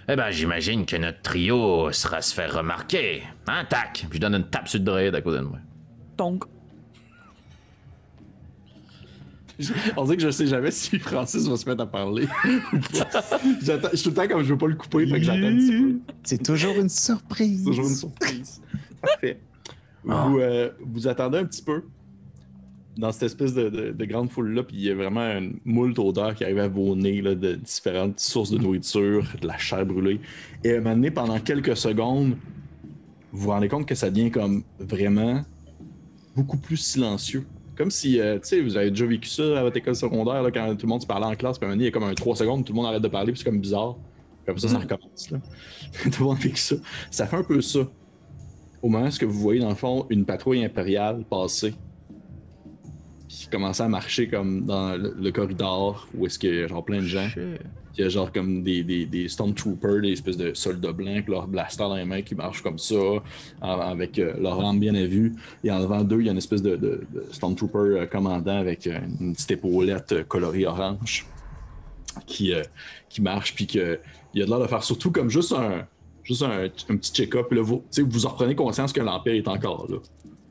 Eh ben, j'imagine que notre trio sera se faire remarquer. Hein, tac? Puis je donne une tape sur le droïde à côté de moi. Donc. On dirait que je sais jamais si Francis va se mettre à parler. Je suis tout le temps comme je veux pas le couper, fait que j'attends un petit peu. C'est toujours une surprise. C'est toujours une surprise. Parfait. Vous attendez un petit peu dans cette espèce de grande foule-là, puis il y a vraiment une moult odeur qui arrive à vos nez là, de différentes sources de nourriture, de la chair brûlée. Et à un moment donné, pendant quelques secondes, vous vous rendez compte que ça devient comme vraiment beaucoup plus silencieux. Comme si, tu sais, vous avez déjà vécu ça à votre école secondaire, là, quand tout le monde se parlait en classe, puis à un moment donné, il y a comme un 3 secondes, tout le monde arrête de parler, puis c'est comme bizarre. Comme ça recommence. Là. Tout le monde a vécu ça. Ça fait un peu ça. Au moment où vous voyez, dans le fond, une patrouille impériale passer, puis commencer à marcher comme dans le corridor, où est-ce qu'il y a genre plein de gens. Il y a genre comme des Stormtroopers, des espèces de soldats blancs avec leur blaster dans les mains qui marchent comme ça, avec leur arme bien à vue. Et en devant d'eux, il y a une espèce de Stormtrooper commandant avec une petite épaulette colorée orange qui marche, puis qu'il a l'air de faire surtout comme juste un petit check-up. Là, vous en reprenez conscience que l'Empire est encore là.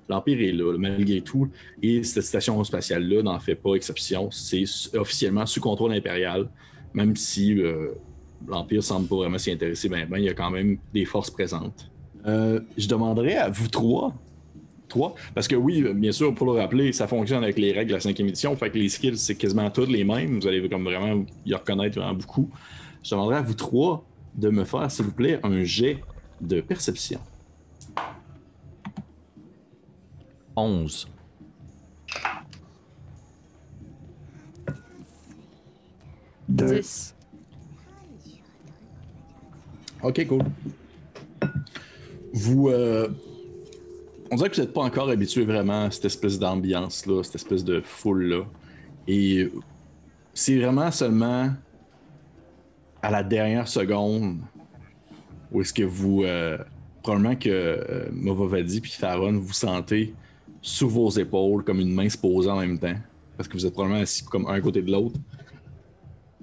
L'Empire est là, malgré tout. Et cette station spatiale-là n'en fait pas exception. C'est officiellement sous contrôle impérial. Même si l'Empire semble pas vraiment s'y intéresser, il y a quand même des forces présentes. Je demanderais à vous trois, parce que oui, bien sûr, pour le rappeler, ça fonctionne avec les règles de la 5e édition, fait que les skills, c'est quasiment toutes les mêmes. Vous allez comme vraiment y reconnaître vraiment beaucoup. Je demanderais à vous trois de me faire, s'il vous plaît, un jet de perception. 11. Deux. 10. Ok, cool. Vous, on dirait que vous n'êtes pas encore habitué vraiment à cette espèce d'ambiance-là, cette espèce de foule-là. Et c'est vraiment seulement à la dernière seconde où est-ce que vous, probablement que Movavadi puis Farron, vous sentez sous vos épaules comme une main se poser en même temps. Parce que vous êtes probablement assis comme un côté de l'autre.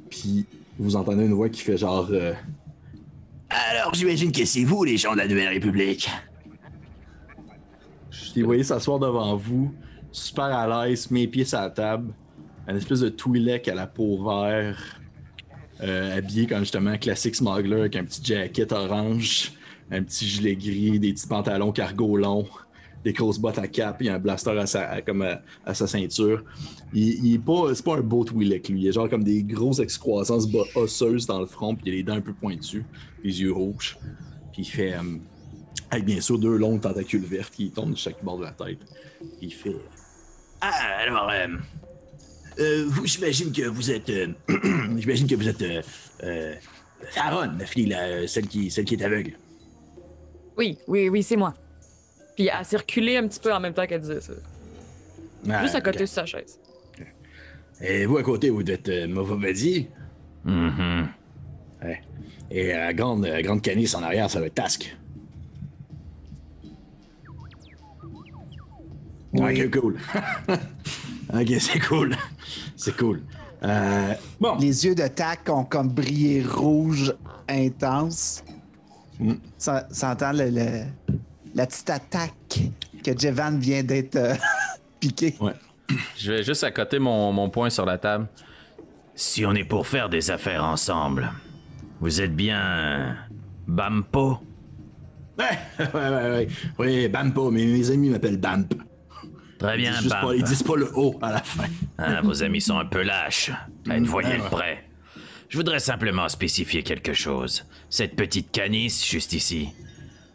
Puis vous entendez une voix qui fait genre alors j'imagine que c'est vous les gens de la Nouvelle République. Puis vous voyez s'asseoir devant vous, super à l'aise, mes pieds sur la table, un espèce de Twi'lek à la peau vert, habillé comme justement classique smuggler avec un petit jacket orange, un petit gilet gris, des petits pantalons cargo longs, des grosses bottes à cap, il y a un blaster à sa ceinture. C'est pas un beau Twi'lek, lui. Il a genre comme des grosses excroissances osseuses dans le front, puis il a les dents un peu pointues, les yeux rouges. Puis il fait, avec bien sûr 2 longues tentacules vertes qui tombent de chaque bord de la tête. Puis il fait alors, vous, j'imagine que vous êtes Farron, la fille, là, celle qui est aveugle. Oui, c'est moi. Puis elle circulait un petit peu en même temps qu'elle disait ça. Juste à côté de sa chaise. Et vous, à côté, vous êtes Movobadi. Ouais. Et grande canisse en arrière, ça va être Task. Oui. Ok, cool. Ok, c'est cool. C'est cool. Bon. Les yeux de Tac ont comme brillé rouge intense. Ça entend la petite attaque que Jevan vient d'être piqué. Ouais. Je vais juste accoter mon poing sur la table. Si on est pour faire des affaires ensemble, vous êtes bien Bampo? Ouais. Oui, Bampo, mais mes amis m'appellent Bamp. Très bien, Bamp. Ils disent pas le O à la fin. Ah, vos amis sont un peu lâches. À une voyelle près. Je voudrais simplement spécifier quelque chose. Cette petite canisse, juste ici.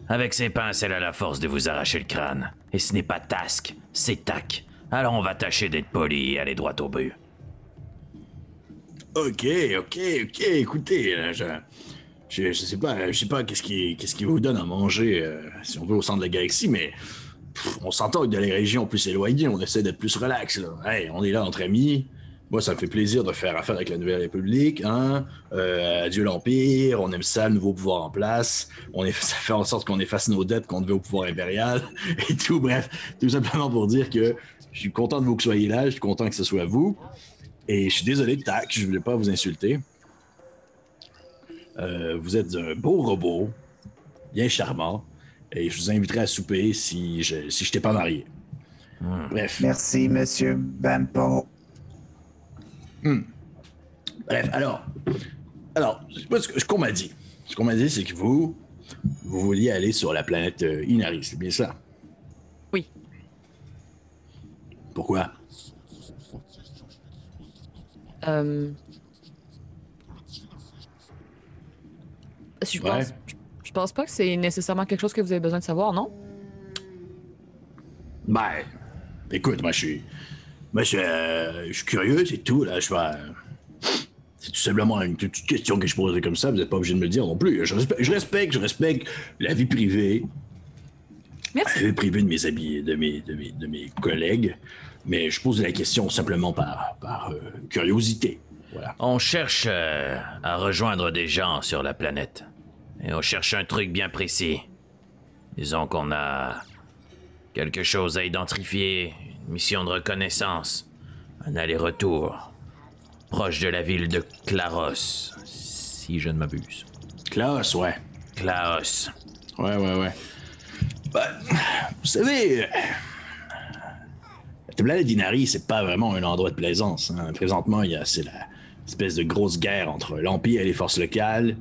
Avec ses pinces, elle a la force de vous arracher le crâne. Et ce n'est pas Task, c'est Tac. Alors on va tâcher d'être poli et aller droit au but. Ok, écoutez, je sais pas qu'est-ce qui vous donne à manger, si on veut, au centre de la galaxie, mais on s'entend que dans les régions plus éloignées, on essaie d'être plus relax, là. Hey, on est là entre amis. Moi, ça me fait plaisir de faire affaire avec la Nouvelle République, hein. Adieu l'Empire, on aime ça, le nouveau pouvoir en place. Ça fait en sorte qu'on efface nos dettes qu'on devait au pouvoir impérial et tout. Bref, tout simplement pour dire que je suis content de vous que soyez là, je suis content que ce soit vous. Et je suis désolé, Tac, je voulais pas vous insulter. Vous êtes un beau robot, bien charmant, et je vous inviterai à souper si je n'étais pas marié. Bref. Merci, monsieur Bampo. Bref, alors, moi, ce qu'on m'a dit, c'est que vous vouliez aller sur la planète Inari, c'est bien ça? Oui. Pourquoi? Je pense pas que c'est nécessairement quelque chose que vous avez besoin de savoir, non? Ben, écoute, moi, je suis curieux, c'est tout, là, c'est tout simplement une petite question que je poserai comme ça, vous n'êtes pas obligé de me le dire non plus. Je respecte la vie privée. Merci. La vie privée de mes amis, de mes collègues, mais je pose la question simplement par curiosité. Voilà. On cherche à rejoindre des gens sur la planète. Et on cherche un truc bien précis. Disons qu'on a quelque chose à identifier, une mission de reconnaissance, un aller-retour, proche de la ville de Klaros, si je ne m'abuse. Klaos, ouais. Klaos. Ouais. Ben, vous savez, la planète d'Inari, c'est pas vraiment un endroit de plaisance, hein. Présentement, c'est la espèce de grosse guerre entre l'Empire et les forces locales.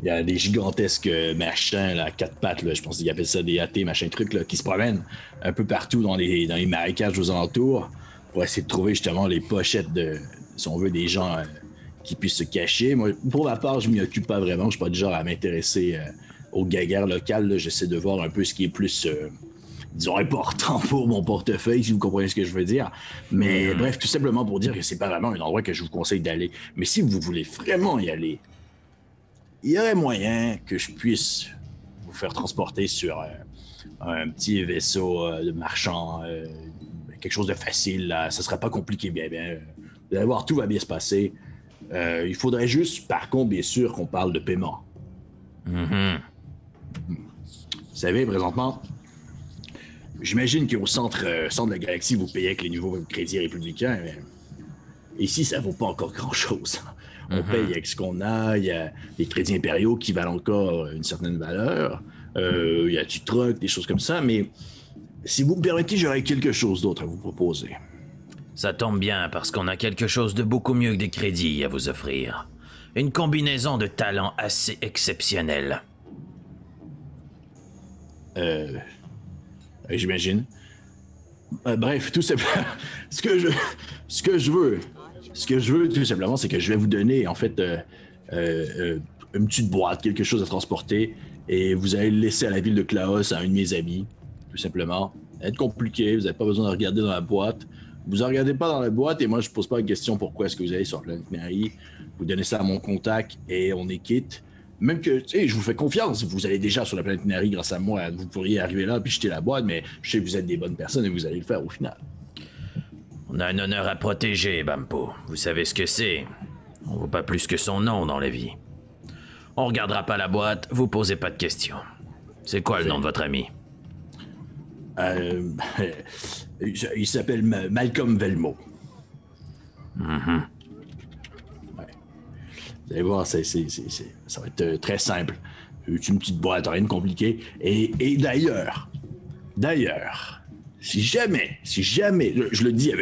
Il y a des gigantesques machins là, à quatre pattes, là, je pense qu'ils appellent ça des AT, machin truc, là, qui se promènent un peu partout dans les marécages aux alentours pour essayer de trouver justement les pochettes de, si on veut, des gens qui puissent se cacher. Moi, pour ma part, je m'y occupe pas vraiment. Je suis pas du genre à m'intéresser aux guerres locales. Là. J'essaie de voir un peu ce qui est plus, disons, important pour mon portefeuille, si vous comprenez ce que je veux dire. Mais bref, tout simplement pour dire que c'est pas vraiment un endroit que je vous conseille d'aller. Mais si vous voulez vraiment y aller, il y aurait moyen que je puisse vous faire transporter sur un petit vaisseau de marchand, quelque chose de facile, là. Ça serait pas compliqué, bien. Vous allez voir, tout va bien se passer. Il faudrait juste, par contre, bien sûr, qu'on parle de paiement. Vous savez, présentement, j'imagine qu'au centre de la galaxie, vous payez avec les nouveaux crédits républicains, mais ici, ça vaut pas encore grand-chose. On paye avec ce qu'on a, il y a les crédits impériaux qui valent encore une certaine valeur, il y a du truck, des choses comme ça, mais si vous me permettez, j'aurais quelque chose d'autre à vous proposer. Ça tombe bien parce qu'on a quelque chose de beaucoup mieux que des crédits à vous offrir. Une combinaison de talents assez exceptionnelle. J'imagine. Bref, tout simplement, ce que je veux, tout simplement, c'est que je vais vous donner, en fait, une petite boîte, quelque chose à transporter, et vous allez le laisser à la ville de Klaos à un de mes amis, tout simplement. Ça va être compliqué, vous n'avez pas besoin de regarder dans la boîte. Vous en regardez pas dans la boîte, et moi, je pose pas la question pourquoi est-ce que vous allez sur la planète Inari. Vous donnez ça à mon contact, et on est quitte. Même que, tu sais, je vous fais confiance. Vous allez déjà sur la planète Inari grâce à moi. Vous pourriez arriver là puis jeter la boîte, mais je sais que vous êtes des bonnes personnes et vous allez le faire au final. On a un honneur à protéger, Bampo. Vous savez ce que c'est. On vaut pas plus que son nom dans la vie. On regardera pas la boîte, vous posez pas de questions. C'est quoi le nom de votre ami? Il s'appelle Malcolm Velmo. Mm-hmm. Ouais. Vous allez voir, ça va être très simple. C'est une petite boîte, rien de compliqué. Et d'ailleurs, si jamais, je le dis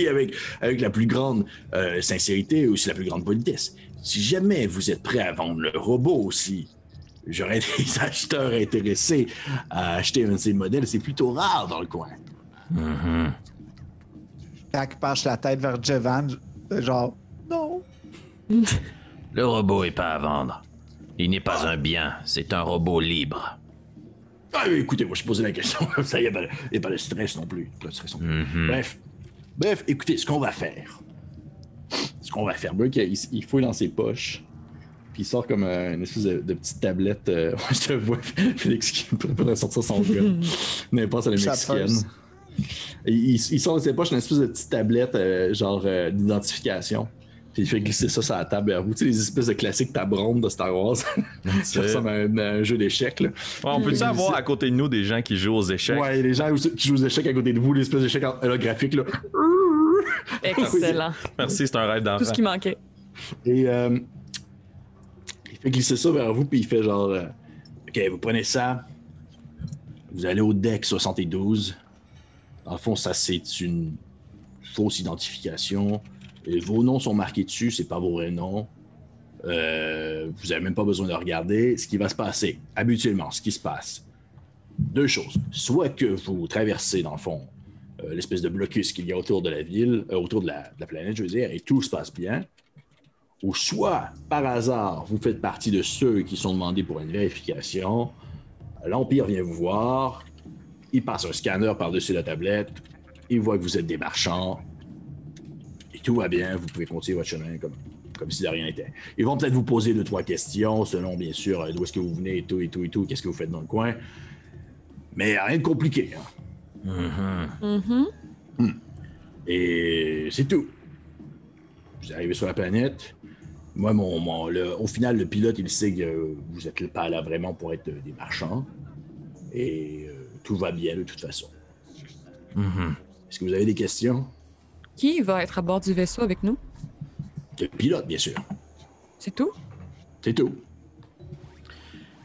avec la plus grande sincérité et aussi la plus grande politesse. Si jamais vous êtes prêt à vendre le robot aussi, j'aurais des acheteurs intéressés à acheter un de ces modèles. C'est plutôt rare dans le coin. Mm-hmm. Jack penche la tête vers Jevan, genre, non. Le robot est pas à vendre. Il n'est pas un bien, c'est un robot libre. Ah, écoutez, moi je posais la question, ça y a pas de stress non plus. Mm-hmm. Bref, écoutez, ce qu'on va faire, Burke, il fouille dans ses poches, puis il sort comme une espèce de petite tablette. Je te vois, Félix qui peut sortir son gun, n'importe à la mexicaine. Il sort de ses poches une espèce de petite tablette, d'identification. Puis il fait glisser ça sur la table vers vous. Tu sais, les espèces de classiques tabrondes de Star Wars. Ça ressemble à un jeu d'échecs. Là. Ouais, on peut-tu avoir à côté de nous des gens qui jouent aux échecs? Ouais, les gens qui jouent aux échecs à côté de vous, l'espèce d'échecs holographiques. Là. Excellent. Merci, c'est un rêve d'enfant. Tout ce qui manquait. Et il fait glisser ça vers vous, puis il fait genre... OK, vous prenez ça, vous allez au deck 72. Dans le fond, ça, c'est une fausse identification. Et vos noms sont marqués dessus, c'est pas vos vrais noms. Vous n'avez même pas besoin de regarder. Ce qui va se passer, habituellement, ce qui se passe, deux choses. Soit que vous traversez, dans le fond, l'espèce de blocus qu'il y a autour de la ville, autour de la planète, je veux dire, et tout se passe bien. Ou soit, par hasard, vous faites partie de ceux qui sont demandés pour une vérification. L'Empire vient vous voir. Il passe un scanner par-dessus la tablette. Il voit que vous êtes des marchands. Et tout va bien. Vous pouvez continuer votre chemin comme si de rien n'était. Ils vont peut-être vous poser 2-3 questions, selon, bien sûr, d'où est-ce que vous venez et tout. Qu'est-ce que vous faites dans le coin. Mais rien de compliqué. Hein. Mm-hmm. Et c'est tout. Vous arrivez sur la planète. Moi, au final, le pilote, il sait que vous êtes pas là vraiment pour être des marchands. Et tout va bien de toute façon. Mm-hmm. Est-ce que vous avez des questions? Qui va être à bord du vaisseau avec nous? Le pilote, bien sûr. C'est tout? C'est tout.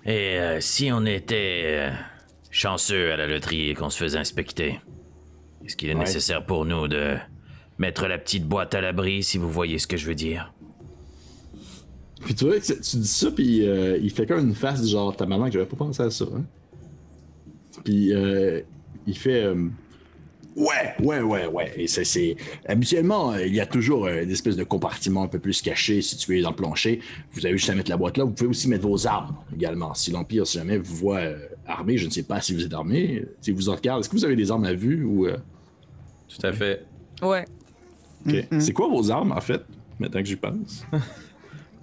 Et si on était chanceux à la loterie et qu'on se faisait inspecter, est-ce qu'il est nécessaire pour nous de mettre la petite boîte à l'abri, si vous voyez ce que je veux dire? Puis tu vois, tu dis ça, puis il fait comme une face du genre, t'as maman que j'avais pas pensé à ça. Hein? Puis il fait... Ouais. Et c'est... Habituellement, il y a toujours une espèce de compartiment un peu plus caché situé dans le plancher. Vous avez juste à mettre la boîte là. Vous pouvez aussi mettre vos armes également. Si l'Empire, si jamais vous voit armé, je ne sais pas si vous êtes armé, si vous en regardez, est-ce que vous avez des armes à vue ou... Tout à fait. Ouais. Ok. Mm-hmm. C'est quoi vos armes, en fait, maintenant que j'y pense?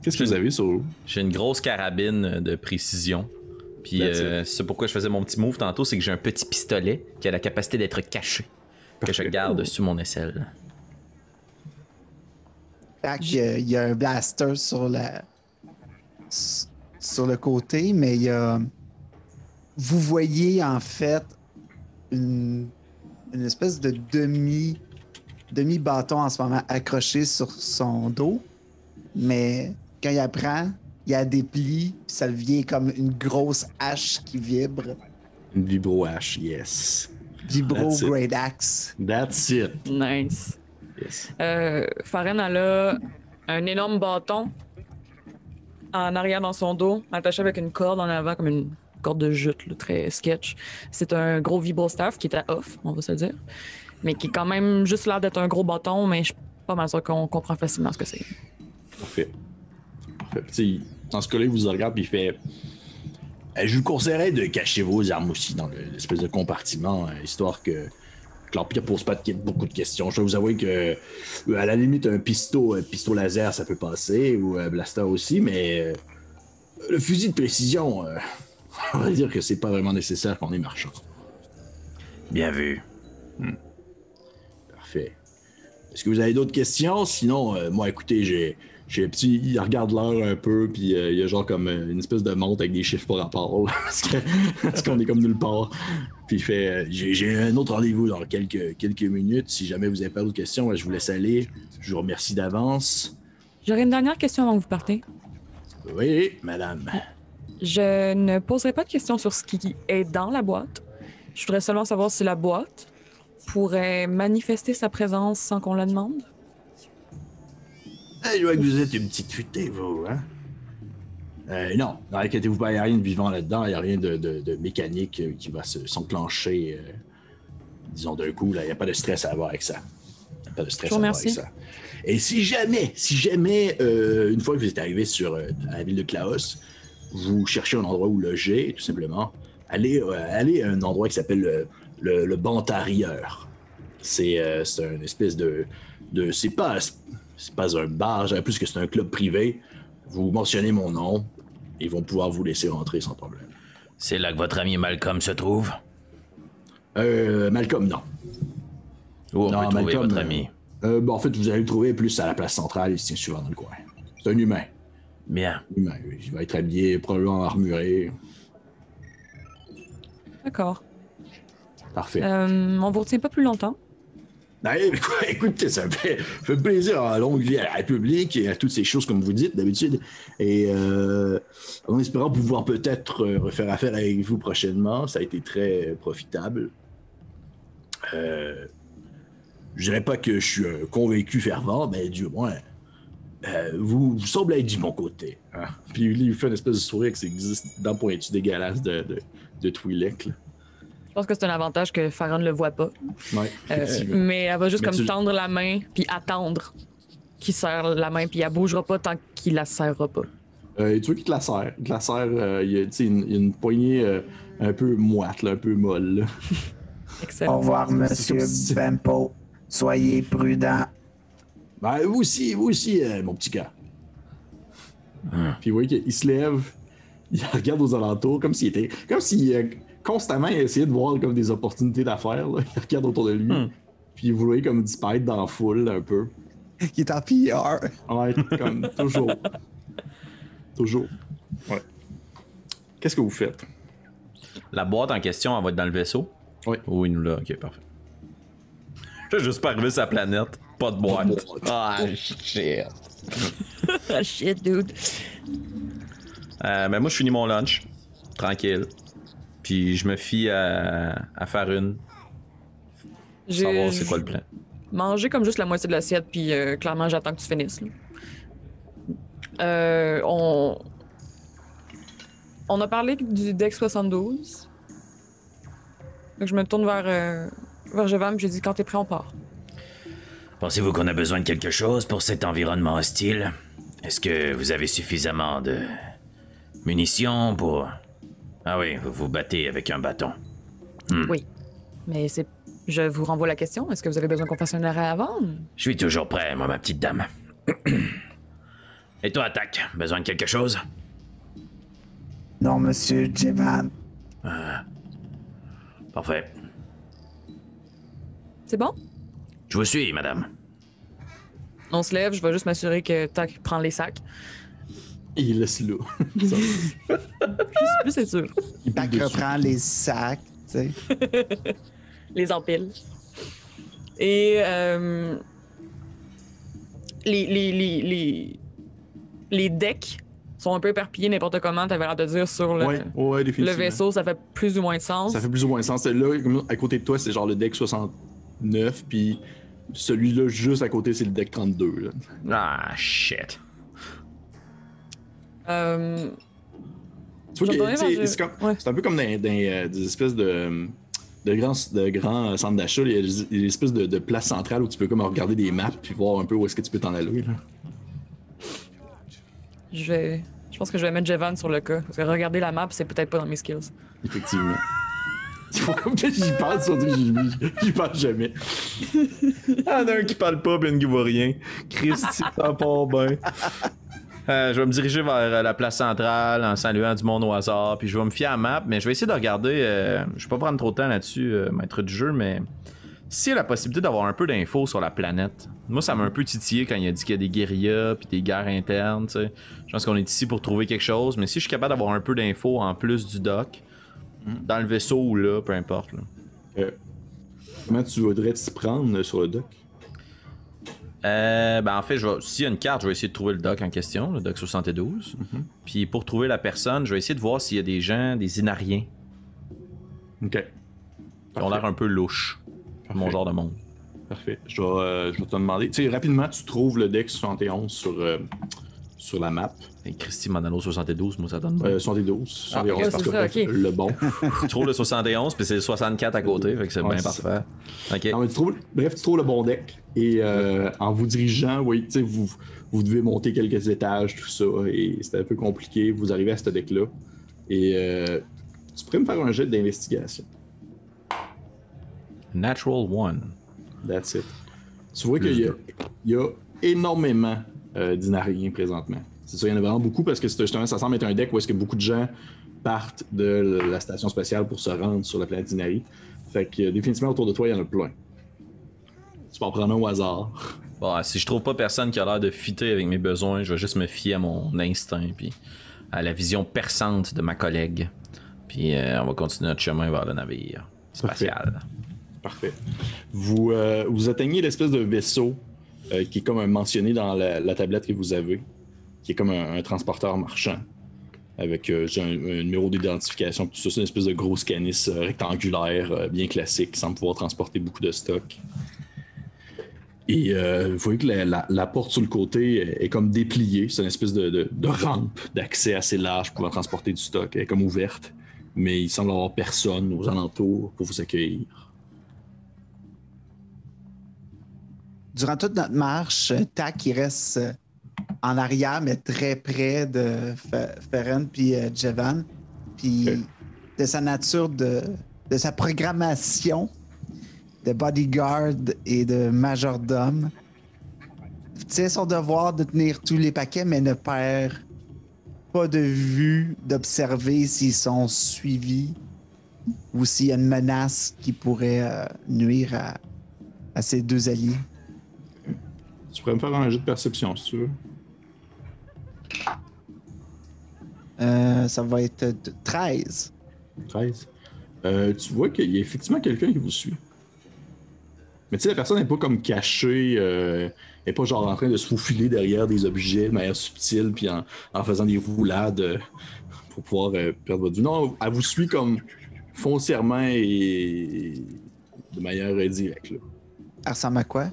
Qu'est-ce que vous avez sur vous? J'ai une grosse carabine de précision. Puis c'est pourquoi je faisais mon petit move tantôt, c'est que j'ai un petit pistolet qui a la capacité d'être caché. Que je garde sur mon aisselle. Il y a un blaster sur le côté, mais il y a... Vous voyez en fait une espèce de demi-bâton en ce moment accroché sur son dos, mais quand il apprend, il y a des plis, puis ça devient comme une grosse hache qui vibre. Une vibro-hache, yes. Vibro That's it. Great Axe. That's it. Nice. Yes. Farren, elle a un énorme bâton en arrière dans son dos, attaché avec une corde en avant, comme une corde de jute, là, très sketch. C'est un gros vibro-staff qui est à off, on va se le dire, mais qui est quand même juste l'air d'être un gros bâton, mais je suis pas mal sûr qu'on comprend facilement ce que c'est. Parfait. Puis, dans ce cas-là, il vous regarde et il fait... Je vous conseillerais de cacher vos armes aussi dans l'espèce de compartiment, histoire que l'Empire pose pas beaucoup de questions. Je dois vous avouer que, à la limite, un pistolet laser, ça peut passer, ou un blaster aussi, mais le fusil de précision, on va dire que c'est pas vraiment nécessaire qu'on est marchand. Bien vu. Parfait. Est-ce que vous avez d'autres questions? Sinon, moi, écoutez, j'ai un petit... Il regarde l'heure un peu, puis il y a genre comme une espèce de montre avec des chiffres par rapport, là, parce qu'on est comme nulle part. Puis il fait, j'ai un autre rendez-vous dans quelques minutes. Si jamais vous n'avez pas d'autres questions, je vous laisse aller. Je vous remercie d'avance. J'aurais une dernière question avant que vous partez. Oui, madame. Je ne poserai pas de questions sur ce qui est dans la boîte. Je voudrais seulement savoir si la boîte pourrait manifester sa présence sans qu'on la demande. Je vois que vous êtes une petite futée, vous, hein? Non, inquiétez-vous pas, il n'y a rien de vivant là-dedans, il n'y a rien de mécanique qui va s'enclencher, disons, d'un coup, là, il n'y a pas de stress à avoir avec ça. Il n'y a pas de stress à avoir avec ça. Et si jamais, une fois que vous êtes arrivé à la ville de Klaus, vous cherchez un endroit où loger, tout simplement, allez à un endroit qui s'appelle le Bantarieur. C'est une espèce de c'est pas un bar, j'aurais plus que c'est un club privé. Vous mentionnez mon nom, ils vont pouvoir vous laisser rentrer sans problème. C'est là que votre ami Malcolm se trouve? Malcolm, non. Où on peut trouver votre ami? En fait, vous allez le trouver plus à la place centrale, il se tient souvent dans le coin. C'est un humain. Bien. Humain, oui. Il va être habillé, probablement armuré. D'accord. Parfait. On vous retient pas plus longtemps. Écoutez, ça me fait plaisir à longue vie à la République et à toutes ces choses comme vous dites d'habitude. Et en espérant pouvoir peut-être refaire affaire avec vous prochainement, ça a été très profitable. Je dirais pas que je suis un convaincu fervent, mais du moins, vous semblez être du bon côté. Hein? Puis il fait une espèce de sourire qui existe dans pointu dégueulasse de Twi'lek. Je pense que c'est un avantage que Farron ne le voit pas. Ouais, mais elle va juste tendre la main, puis attendre qu'il serre la main, puis elle bougera pas tant qu'il la serrera pas. Tu vois qu'il te la serre. Il te la serre, il y a une poignée un peu moite, là, un peu molle. Là. Excellent. Au revoir, monsieur Bempo. Soyez prudent. Ben, vous aussi, mon petit gars. Puis vous voyez qu'il se lève, il regarde aux alentours comme s'il constamment essayait de voir comme des opportunités d'affaires. Là. Il regarde autour de lui, puis vous voyez comme disparaître dans la foule un peu. Il est en PR. Ouais, comme toujours. Toujours. Ouais. Qu'est-ce que vous faites? La boîte en question, elle va être dans le vaisseau? Oui. Oui, nous là. Ok, parfait. J'ai juste pas arrivé sur la planète. Pas de boîte. Ah, shit. Ah, shit, dude. Ben moi, je finis mon lunch. Tranquille. Puis je me fie à faire une. Savoir c'est quoi le plan. Manger comme juste la moitié de l'assiette, puis clairement, j'attends que tu finisses. On a parlé du deck 72. Donc je me tourne vers Jevan, puis j'ai dit quand t'es prêt, on part. Pensez-vous qu'on a besoin de quelque chose pour cet environnement hostile? Est-ce que vous avez suffisamment de munitions pour... Ah oui, vous vous battez avec un bâton. Oui, mais je vous renvoie la question. Est-ce que vous avez besoin qu'on fasse un arrêt avant? Je suis toujours prêt, moi, ma petite dame. Et toi, Attaque, besoin de quelque chose? Non, monsieur Jevan. Parfait. C'est bon? Je vous suis, madame. On se lève, je vais juste m'assurer que Tac prend les sacs. Il laisse là. Juste c'est sûr. Tac reprend les sacs, tu sais. Les empile. Et les decks sont un peu éparpillés n'importe comment, t'avais l'air de dire, sur le vaisseau, ça fait plus ou moins de sens. Ça fait plus ou moins de sens. Là, à côté de toi, c'est genre le deck 69, puis celui-là, juste à côté, c'est le deck 32. Là. Ah, shit. C'est un peu comme dans des espèces de grands centres d'achat. Il y a des espèces de places centrales où tu peux comme regarder des maps puis voir un peu où est-ce que tu peux t'en aller. Là. Je pense que je vais mettre Jevan sur le cas. Parce que regarder la map, c'est peut-être pas dans mes skills. Effectivement. Comme que j'y parle, surtout j'y parle jamais. Ah, d'un qui parle pas, ben qui voit rien. Christy, ça part bien. Je vais me diriger vers la place centrale en saluant du monde au hasard, puis je vais me fier à la map, mais je vais essayer de regarder. Je vais pas prendre trop de temps là-dessus, maître du jeu, mais S'il y a la possibilité d'avoir un peu d'infos sur la planète, moi ça m'a un peu titillé quand il a dit qu'il y a des guérillas puis des guerres internes, tu sais. Je pense qu'on est ici pour trouver quelque chose, mais si je suis capable d'avoir un peu d'infos en plus du doc, dans le vaisseau ou là, peu importe. Là. Comment tu voudrais t'y prendre sur le doc? En fait, s'il y a une carte, je vais essayer de trouver le doc en question, le doc 72. Puis pour trouver la personne, je vais essayer de voir s'il y a des gens, des Inariens. OK. Qui ont l'air un peu louches. Mon genre de monde. Parfait. Je vais te demander. Tu sais, rapidement, tu trouves le deck 71 sur la map. Et Christy Manalo 72, moi ça donne bon. 72. 71, c'est ça, ok. Le bon. Tu trouves le 71, puis c'est le 64 à côté, fait que c'est bien parfait. OK. Non, mais tu trouves le bon deck. Et en vous dirigeant, oui, tu sais, vous devez monter quelques étages, tout ça. Et c'était un peu compliqué. Vous arrivez à ce deck-là. Et tu pourrais me faire un jet d'investigation. Natural 1. That's it. Tu vois qu'il y a énormément d'Inariens présentement. C'est ça, il y en a vraiment beaucoup parce que justement, ça semble être un deck où est-ce que beaucoup de gens partent de la station spatiale pour se rendre sur la planète d'Inari. Fait que définitivement, autour de toi, il y en a plein. Tu peux en prendre un au hasard. Bon, si je trouve pas personne qui a l'air de fitter avec mes besoins, je vais juste me fier à mon instinct puis à la vision perçante de ma collègue. Puis on va continuer notre chemin vers le navire spatial. Parfait. Vous atteignez l'espèce de vaisseau qui est comme mentionné dans la tablette que vous avez, qui est comme un transporteur marchand, avec un numéro d'identification, tout ça. C'est une espèce de grosse canisse rectangulaire, bien classique, qui semble pouvoir transporter beaucoup de stock. Et vous voyez que la porte sur le côté est comme dépliée. C'est une espèce de rampe d'accès assez large pour transporter du stock. Elle est comme ouverte, mais il semble y avoir personne aux alentours pour vous accueillir. Durant toute notre marche, Tac, il reste en arrière, mais très près de Ferren puis Jevan. Puis de sa nature, de sa programmation de bodyguard et de majordome, c'est son devoir de tenir tous les paquets, mais ne perd pas de vue d'observer s'ils sont suivis ou s'il y a une menace qui pourrait nuire à ses deux alliés. Tu pourrais me faire un jeu de perception, si tu veux. Ça va être 13. 13. Tu vois qu'il y a effectivement quelqu'un qui vous suit. Mais tu sais, la personne n'est pas comme cachée, elle n'est pas genre en train de se faufiler derrière des objets de manière subtile, puis en faisant des roulades pour pouvoir perdre votre vue. Non, elle vous suit comme foncièrement et de manière directe. Là. Elle ressemble à quoi?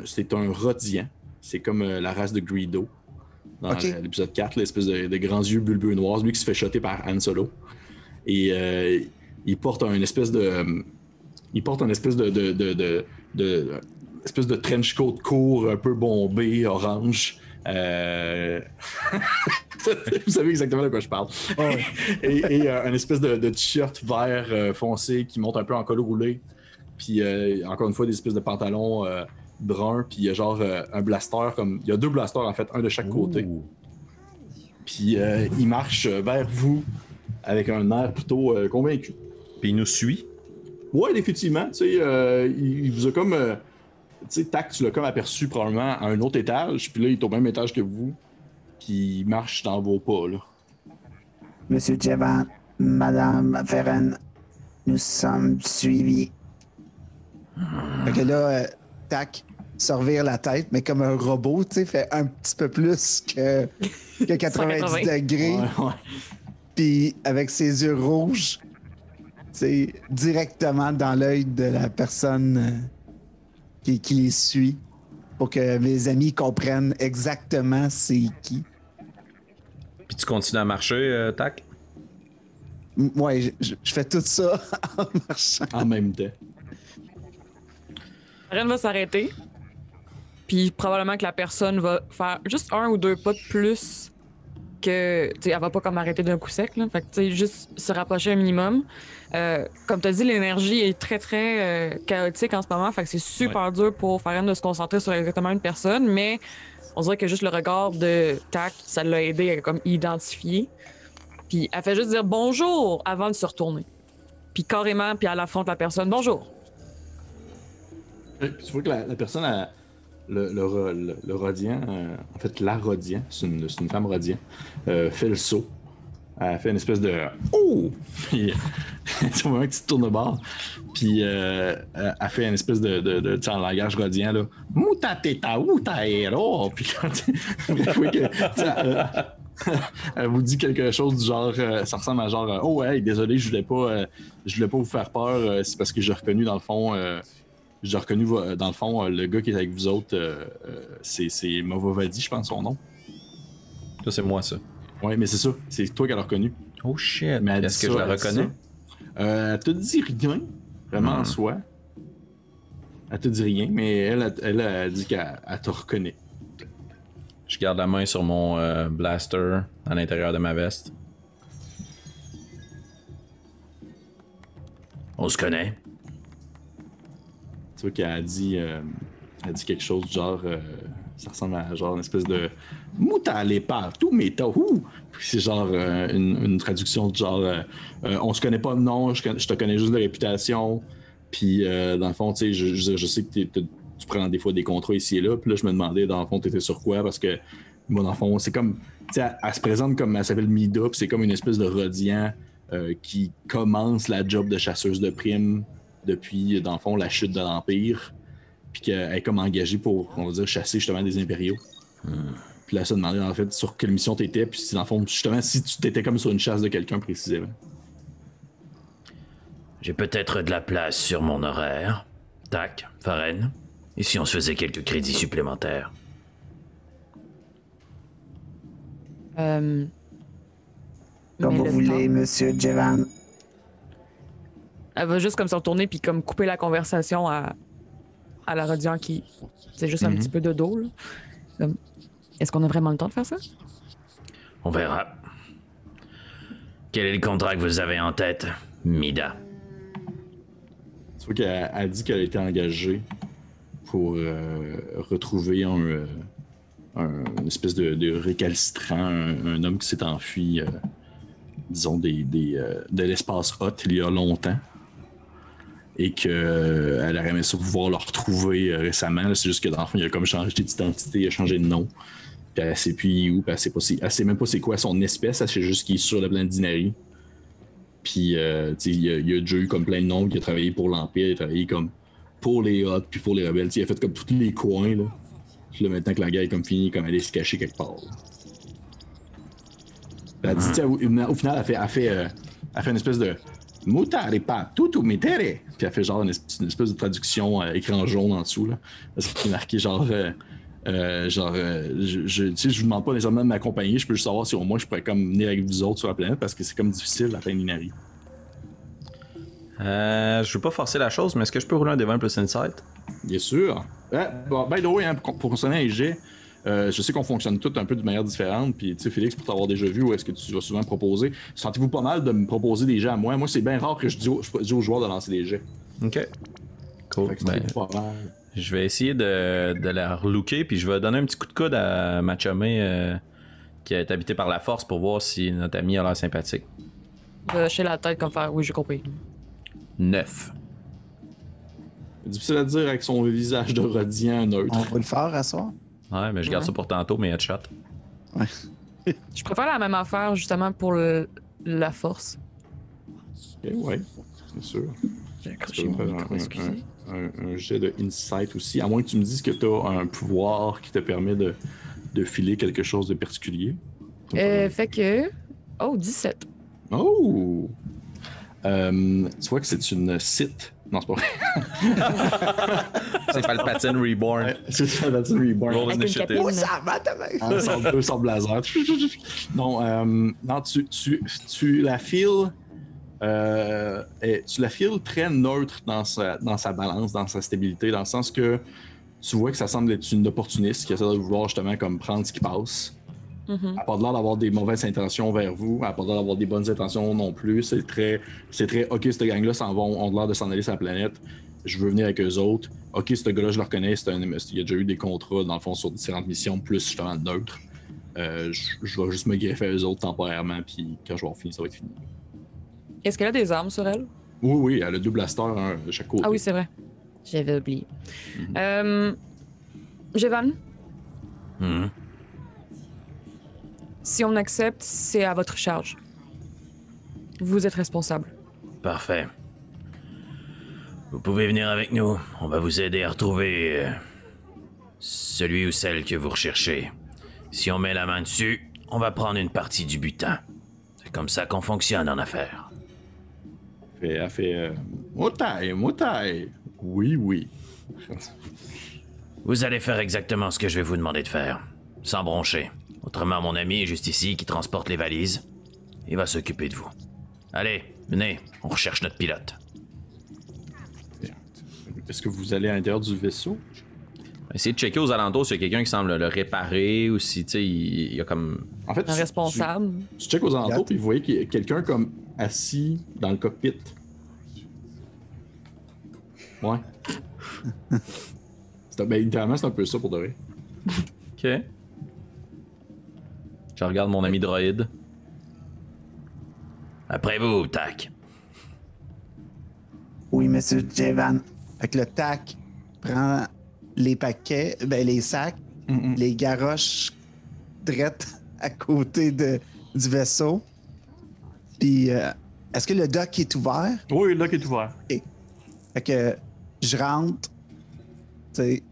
C'est un Rodian. C'est comme la race de Greedo. Dans l'épisode 4, l'espèce de grands yeux bulbeux noirs, lui qui se fait shotter par Han Solo. Et il porte un espèce de... espèce de trench coat court, un peu bombé, orange. Vous savez exactement de quoi je parle. Oh, ouais. et un espèce de t-shirt vert foncé qui monte un peu en col roulé. Puis encore une fois, des espèces de pantalons bruns. Puis il y a genre un blaster comme... Il y a 2 blasters en fait, un de chaque côté. Puis il marche vers vous avec un air plutôt convaincu. Puis il nous suit. Ouais, effectivement. Tu sais, il vous a comme... tu sais, Tac, tu l'as comme aperçu probablement à un autre étage. Puis là, il est au même étage que vous. Puis il marche dans vos pas, là. Monsieur Jevan, Madame Ferren, nous sommes suivis. Fait que là, Tac se revire la tête, mais comme un robot, tu sais, fait un petit peu plus que 90 degrés. Ouais. Puis avec ses yeux rouges, c'est directement dans l'œil de la personne qui les suit pour que mes amis comprennent exactement c'est qui. Puis tu continues à marcher, Tac? Ouais, je fais tout ça en marchant. En même temps. Ren va s'arrêter. Puis probablement que la personne va faire juste 1 ou 2 pas de plus que... Tu sais, elle va pas comme arrêter d'un coup sec, là. Fait que, tu sais, juste se rapprocher un minimum. Comme tu as dit, l'énergie est très, très chaotique en ce moment. Fait que c'est super dur pour Ferren de se concentrer sur exactement une personne. Mais on dirait que juste le regard de Tac, ça l'a aidé à comme identifier. Puis elle fait juste dire bonjour avant de se retourner. Puis carrément, puis elle affronte la personne. Bonjour. Tu vois que la personne, le Rodian, en fait, la Rodian, c'est une femme Rodian, fait le saut. Elle fait une espèce de oh! Puis, c'est au moment que tu te tournes de bord. Puis, elle fait une espèce de en langage Rodian, là. Muta teta, uta hero! Puis, elle vous dit quelque chose du genre, ça ressemble à genre, oh, hey, désolé, je voulais pas vous faire peur, c'est parce que j'ai reconnu dans le fond. Le gars qui est avec vous autres, c'est Movovadi, je pense son nom. Ça, c'est moi, ça. Ouais, mais c'est ça. C'est toi qui l'as reconnu. Oh shit. Mais est-ce que je la reconnais? Elle te dit rien, vraiment en soi. Elle te dit rien, mais elle a dit qu'elle te reconnaît. Je garde la main sur mon blaster à l'intérieur de ma veste. On se connaît. Tu vois qu'elle a dit quelque chose du genre, ça ressemble à genre une espèce de Muta les partout, mais tahou. C'est genre une traduction du genre, on se connaît pas de nom, je te connais juste de réputation. Puis dans le fond, tu sais, je sais que tu prends des fois des contrats ici et là. Puis là, je me demandais dans le fond, t'étais sur quoi parce que moi, dans le fond, c'est comme, tu sais, elle se présente comme, elle s'appelle Mida, puis c'est comme une espèce de Rodian qui commence la job de chasseuse de primes depuis, dans le fond, la chute de l'Empire, puis qu'elle est comme engagée pour, on va dire, chasser justement des impériaux. Puis là, elle se demandait, en fait, sur quelle mission t'étais, puis si, dans le fond, justement, si tu t'étais comme sur une chasse de quelqu'un précisément. J'ai peut-être de la place sur mon horaire. Tac, Faren. Et si on se faisait quelques crédits supplémentaires? Comme vous voulez, monsieur Jevan. Elle va juste comme se retourner puis comme couper la conversation à la Rodian qui... C'est juste un petit peu de dos, là. Comme... Est-ce qu'on a vraiment le temps de faire ça? On verra. Quel est le contrat que vous avez en tête, Mida? Tu vois qu'elle dit qu'elle a été engagée pour retrouver une espèce de récalcitrant, un homme qui s'est enfui, disons, de l'espace hot il y a longtemps. Et qu'elle aurait aimé ça pouvoir le retrouver récemment. Là, c'est juste que dans le fond, il a comme changé d'identité, il a changé de nom. Puis elle sait plus où, puis elle sait même pas c'est quoi son espèce, elle sait juste qu'il est sur la planète d'Inari. Puis il a déjà eu comme plein de noms, il a travaillé pour l'Empire, il a travaillé comme pour les Hots, puis pour les rebelles. Il a fait comme tous les coins. Là. Puis là, maintenant que la guerre est comme finie, comme elle est se cacher quelque part. Elle dit, au final, elle fait une espèce de Mutare pas tout metere. Puis elle fait genre une espèce de traduction écran jaune en dessous. Là, parce qu'il est marqué genre. Je vous demande pas nécessairement de m'accompagner, je peux juste savoir si au moins je pourrais comme venir avec vous autres sur la planète parce que c'est comme difficile à peine Inari. Je veux pas forcer la chose, mais est-ce que je peux rouler un Devant plus Insight? Bien sûr. Bon, by the way, hein, pour fonctionner un jet, je sais qu'on fonctionne tous un peu de manière différente. Puis, tu sais, Félix, pour t'avoir déjà vu, où est-ce que tu vas souvent proposer? Sentez-vous pas mal de me proposer des jets à moi? Moi, c'est bien rare que je dis aux joueurs de lancer des jets. Ok. Cool. Pas mal. Je vais essayer de la relooker, puis je vais donner un petit coup de coude à ma chumée qui est habitée par la force pour voir si notre ami a l'air sympathique. Chez la tête comme faire, oui, j'ai compris. 9. C'est difficile à dire avec son visage de Rodian neutre. On va le faire à soir. Ouais, mais je garde ça pour tantôt, mes headshots. Ouais. Je préfère la même affaire justement pour la force. Ok, ouais, c'est sûr. J'ai accroché Tu peux mon faire micro, excusez. un jet de insight aussi, à moins que tu me dises que tu as un pouvoir qui te permet de filer quelque chose de particulier. Fait que... Oh, 17. Oh! Tu vois que c'est une site. Non, c'est pas vrai. C'est Palpatine Reborn. Ouais, c'est Palpatine Reborn. Roll Avec une initiative. capine. Ça va demain. Sans blazer. Non, tu la files. Tu la files très neutre dans sa balance, dans sa stabilité, dans le sens que tu vois que ça semble être une opportuniste qui essaie de vouloir justement comme prendre ce qui passe. Elle n'a pas l'air d'avoir des mauvaises intentions vers vous, elle n'a pas l'air d'avoir des bonnes intentions non plus. C'est très ok, cette gang-là ont l'air de s'en aller sur la planète. Je veux venir avec eux autres. Ok, ce gars-là, je le reconnais, il a déjà eu des contrats dans le fond sur différentes missions, plus justement neutres. Je vais juste me greffer à eux autres temporairement, puis quand je vais avoir fini, ça va être fini. Est-ce qu'elle a des armes sur elle? Oui, elle a deux blasters de chaque côté. Ah oui, c'est vrai. J'avais oublié. Jevan, si on accepte, c'est à votre charge. Vous êtes responsable. Parfait. Vous pouvez venir avec nous. On va vous aider à retrouver celui ou celle que vous recherchez. Si on met la main dessus, on va prendre une partie du butin. C'est comme ça qu'on fonctionne en affaires. Elle fait motaille. Oui. Vous allez faire exactement ce que je vais vous demander de faire, sans broncher. Autrement, mon ami est juste ici qui transporte les valises. Il va s'occuper de vous. Allez, venez, on recherche notre pilote. Est-ce que vous allez à l'intérieur du vaisseau? Essayez de checker aux alentours s'il y a quelqu'un qui semble le réparer ou si, tu sais, il y a comme... En fait, Un responsable. Tu checkes aux alentours et vous voyez qu'il y a quelqu'un comme assis dans le cockpit. Ouais. Littéralement, c'est un peu ça pour de vrai. Ok. Je regarde mon ami droïde. Après vous, tac. Oui, monsieur Jevan. Fait que le tac prend les paquets, les sacs, les garoches drettes à côté du vaisseau. Puis, est-ce que le dock est ouvert? Oui, le dock est ouvert. Okay. Fait que je rentre, tu sais,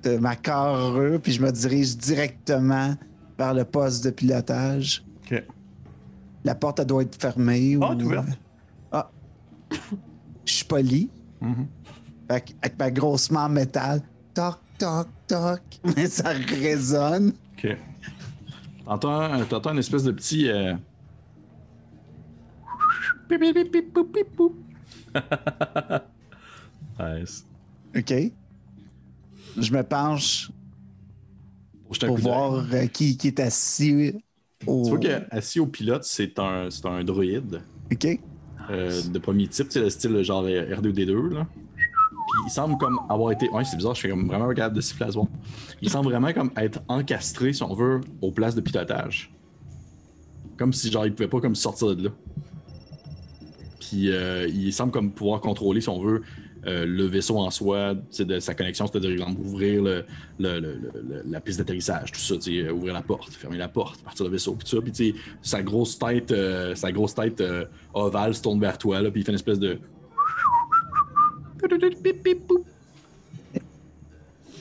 de ma carrure, puis je me dirige directement vers le poste de pilotage. OK. La porte, elle doit être fermée. Ah, elle est ouverte. Ah. Je suis poli. Fait que, avec ma grosse main en métal, toc, toc, toc, mais ça résonne. OK. T'entends une espèce de petit... Nice. OK. Je me penche pour coup voir qui est assis. Tu vois qu'assis au pilote, c'est un droïde. OK. De premier type, tu sais, le style genre R2D2, là. Puis il semble comme avoir été... Ouais, c'est bizarre, je suis comme vraiment capable de siffler à ce moment. Il semble vraiment comme être encastré, si on veut, aux places de pilotage. Comme si genre il pouvait pas comme sortir de là. Puis il semble comme pouvoir contrôler, si on veut, le vaisseau en soi, de sa connexion, c'est-à-dire exemple, ouvrir la piste d'atterrissage, tout ça, ouvrir la porte, fermer la porte, partir le vaisseau, puis tout ça, puis sa grosse tête ovale se tourne vers toi, là, puis il fait une espèce de...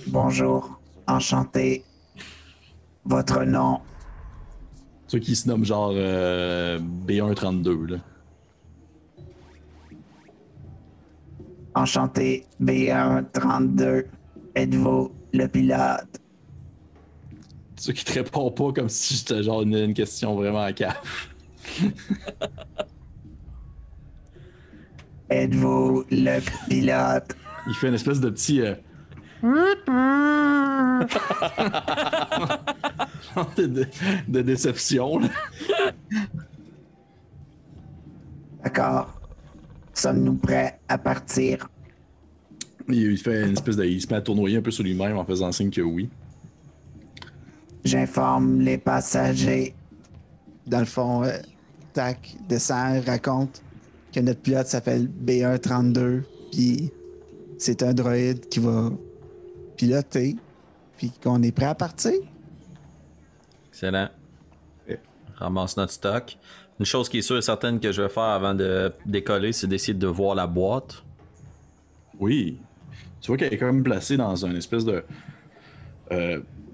Bonjour, enchanté. Votre nom? Ceux qui se nomment genre B132, là. Enchanté, B132. Êtes-vous le pilote? Ceux qui te répondent pas comme si c'était genre une question vraiment à caf. Êtes-vous le pilote? Il fait une espèce de petit... de déception, là. D'accord. Sommes-nous prêts à partir? Il fait une espèce de... Il se met à tournoyer un peu sur lui-même en faisant signe que oui. J'informe les passagers. Dans le fond, Tac descend, raconte que notre pilote s'appelle B132, puis c'est un droïde qui va piloter, puis qu'on est prêt à partir. Excellent. Ramasse notre stock. Une chose qui est sûre et certaine que je vais faire avant de décoller, c'est d'essayer de voir la boîte. Oui. Tu vois qu'elle est quand même placée dans une espèce de...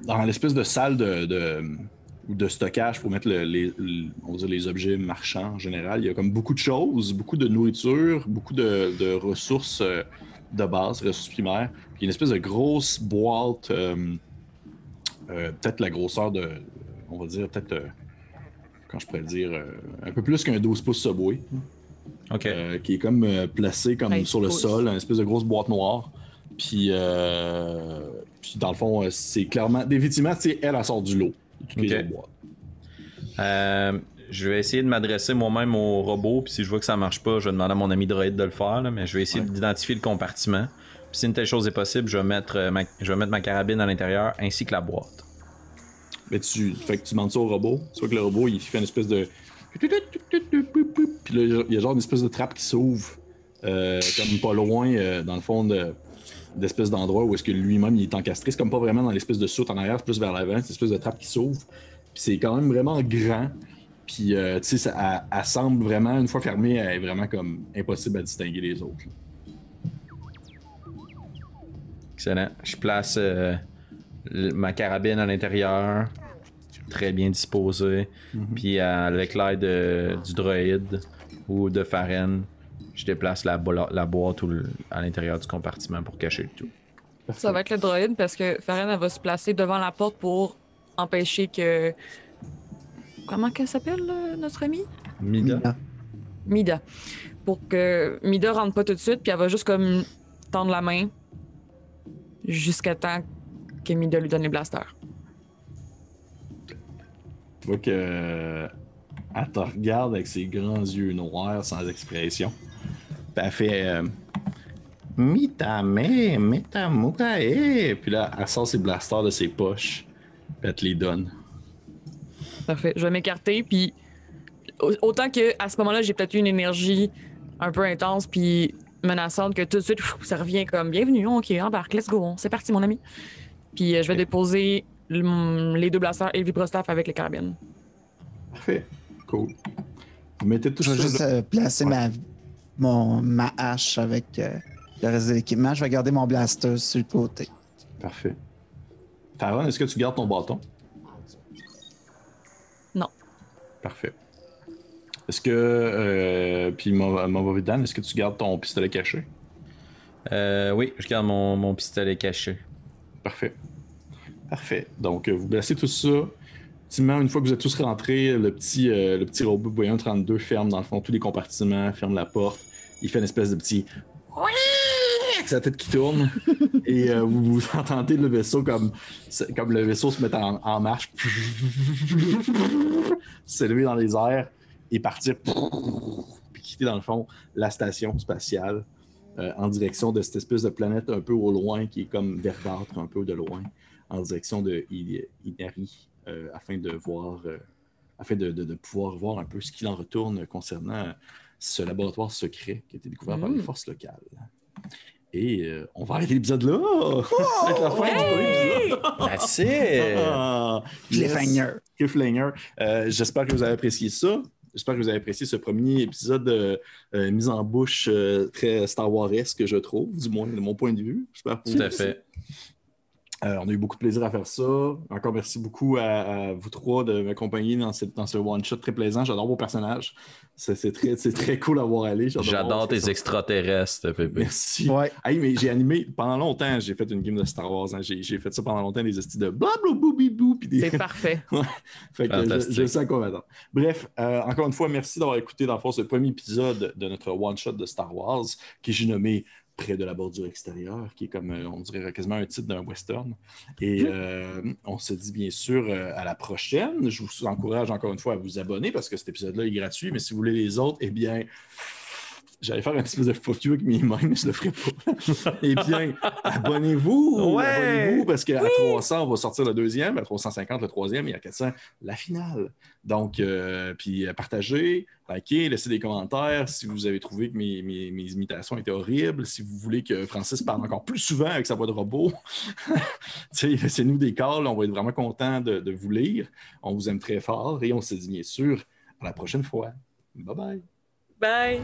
dans l'espèce de salle de stockage pour mettre on va dire les objets marchands en général. Il y a comme beaucoup de choses, beaucoup de nourriture, beaucoup de ressources de base, ressources primaires. Puis il y a une espèce de grosse boîte, peut-être la grosseur de... On va dire peut-être... quand je pourrais le dire, un peu plus qu'un 12 pouces Subway. OK. Qui est comme placé comme sur le pouces. sol, une espèce de grosse boîte noire. Puis dans le fond, c'est clairement... Définitivement, elle sort du lot. De toutes les autres boîtes. Je vais essayer de m'adresser moi-même au robot, puis si je vois que ça marche pas, je vais demander à mon ami droïde de le faire, là, mais je vais essayer d'identifier le compartiment. Puis si une telle chose est possible, je vais mettre ma carabine à l'intérieur ainsi que la boîte. Mais fait que tu demandes ça au robot. Tu vois que le robot, il fait une espèce de... Puis là, il y a genre une espèce de trappe qui s'ouvre, comme pas loin, dans le fond, d'espèce d'endroit où est-ce que lui-même il est encastré. C'est comme pas vraiment dans l'espèce de soute en arrière, c'est plus vers l'avant, c'est une espèce de trappe qui s'ouvre. Puis c'est quand même vraiment grand. Puis tu sais, elle semble vraiment, une fois fermée, elle est vraiment comme impossible à distinguer les autres. Excellent. Je place ma carabine à l'intérieur, très bien disposée. Puis avec l'aide du droïde ou de Pharren, je déplace la boîte à l'intérieur du compartiment pour cacher le tout. Ça va être le droïde parce que Pharren, elle va se placer devant la porte pour empêcher que... Comment qu'elle s'appelle, notre amie? Mida. Pour que Mida rentre pas tout de suite, puis elle va juste comme tendre la main jusqu'à temps que Mida lui donne les blasters. Tu vois que elle te regarde avec ses grands yeux noirs sans expression. Puis elle fait Mitame, Metamukae. Puis là, elle sort ses blasters de ses poches. Puis elle te les donne. Parfait. Je vais m'écarter, puis autant que à ce moment-là, j'ai peut-être eu une énergie un peu intense puis menaçante que tout de suite, ça revient comme bienvenue, ok, embarque, let's go, c'est parti, mon ami. Puis je vais déposer les deux blasters et le vibrostaff avec les carabines. Parfait. Cool. Vous mettez tout Je vais juste placer ma hache avec le reste de l'équipement. Je vais garder mon blaster sur le côté. Parfait. Pharren, est-ce que tu gardes ton bâton? Non. Parfait. Est-ce que... puis Movovidan, est-ce que tu gardes ton pistolet caché? Oui, je garde mon pistolet caché. Parfait. Parfait. Donc, vous placez tout ça. Ultimement, une fois que vous êtes tous rentrés, le petit robot Boyan 32 ferme, dans le fond, tous les compartiments, ferme la porte. Il fait une espèce de petit... avec sa tête qui tourne. Et vous entendez le vaisseau comme le vaisseau se met en marche. S'élever dans les airs et partir. Puis quitter, dans le fond, la station spatiale en direction de cette espèce de planète un peu au loin, qui est comme verdâtre un peu de loin, en direction de Inari, afin de pouvoir voir un peu ce qu'il en retourne concernant ce laboratoire secret qui a été découvert par les forces locales. Et on va arrêter l'épisode là! Ça va être la fin du premier épisode! That's it! Cliffhanger! Cliffhanger. J'espère que vous avez apprécié ça. J'espère que vous avez apprécié ce premier épisode mise en bouche très Star Wars-esque, je trouve, du moins de mon point de vue. J'espère que Tout à fait. on a eu beaucoup de plaisir à faire ça. Encore merci beaucoup à vous trois de m'accompagner dans ce one-shot très plaisant. J'adore vos personnages. C'est très cool à voir aller. J'adore tes extraterrestres, Pépé. Merci. Ouais. Hey, mais j'ai animé pendant longtemps. J'ai fait une game de Star Wars. Hein. J'ai fait ça pendant longtemps, des estis de blablabla. C'est parfait. Ouais. Fait que je sais à quoi m'attendre. Bref, encore une fois, merci d'avoir écouté dans le fond ce premier épisode de notre one-shot de Star Wars, que j'ai nommé Près de la bordure extérieure, qui est comme, on dirait quasiment un titre d'un western. Et on se dit bien sûr à la prochaine. Je vous encourage encore une fois à vous abonner parce que cet épisode-là est gratuit, mais si vous voulez les autres, eh bien, j'allais faire un espèce de fuck you avec mes mains, mais je le ferai pas. Eh bien, abonnez-vous! Ouais! Abonnez-vous parce qu'à 300, on va sortir le deuxième, à 350, le troisième, et à 400, la finale. Donc, puis partagez, likez, laissez des commentaires si vous avez trouvé que mes imitations étaient horribles, si vous voulez que Francis parle encore plus souvent avec sa voix de robot. Laissez-nous des calls, on va être vraiment contents de vous lire. On vous aime très fort et on se dit bien sûr à la prochaine fois. Bye bye! Bye!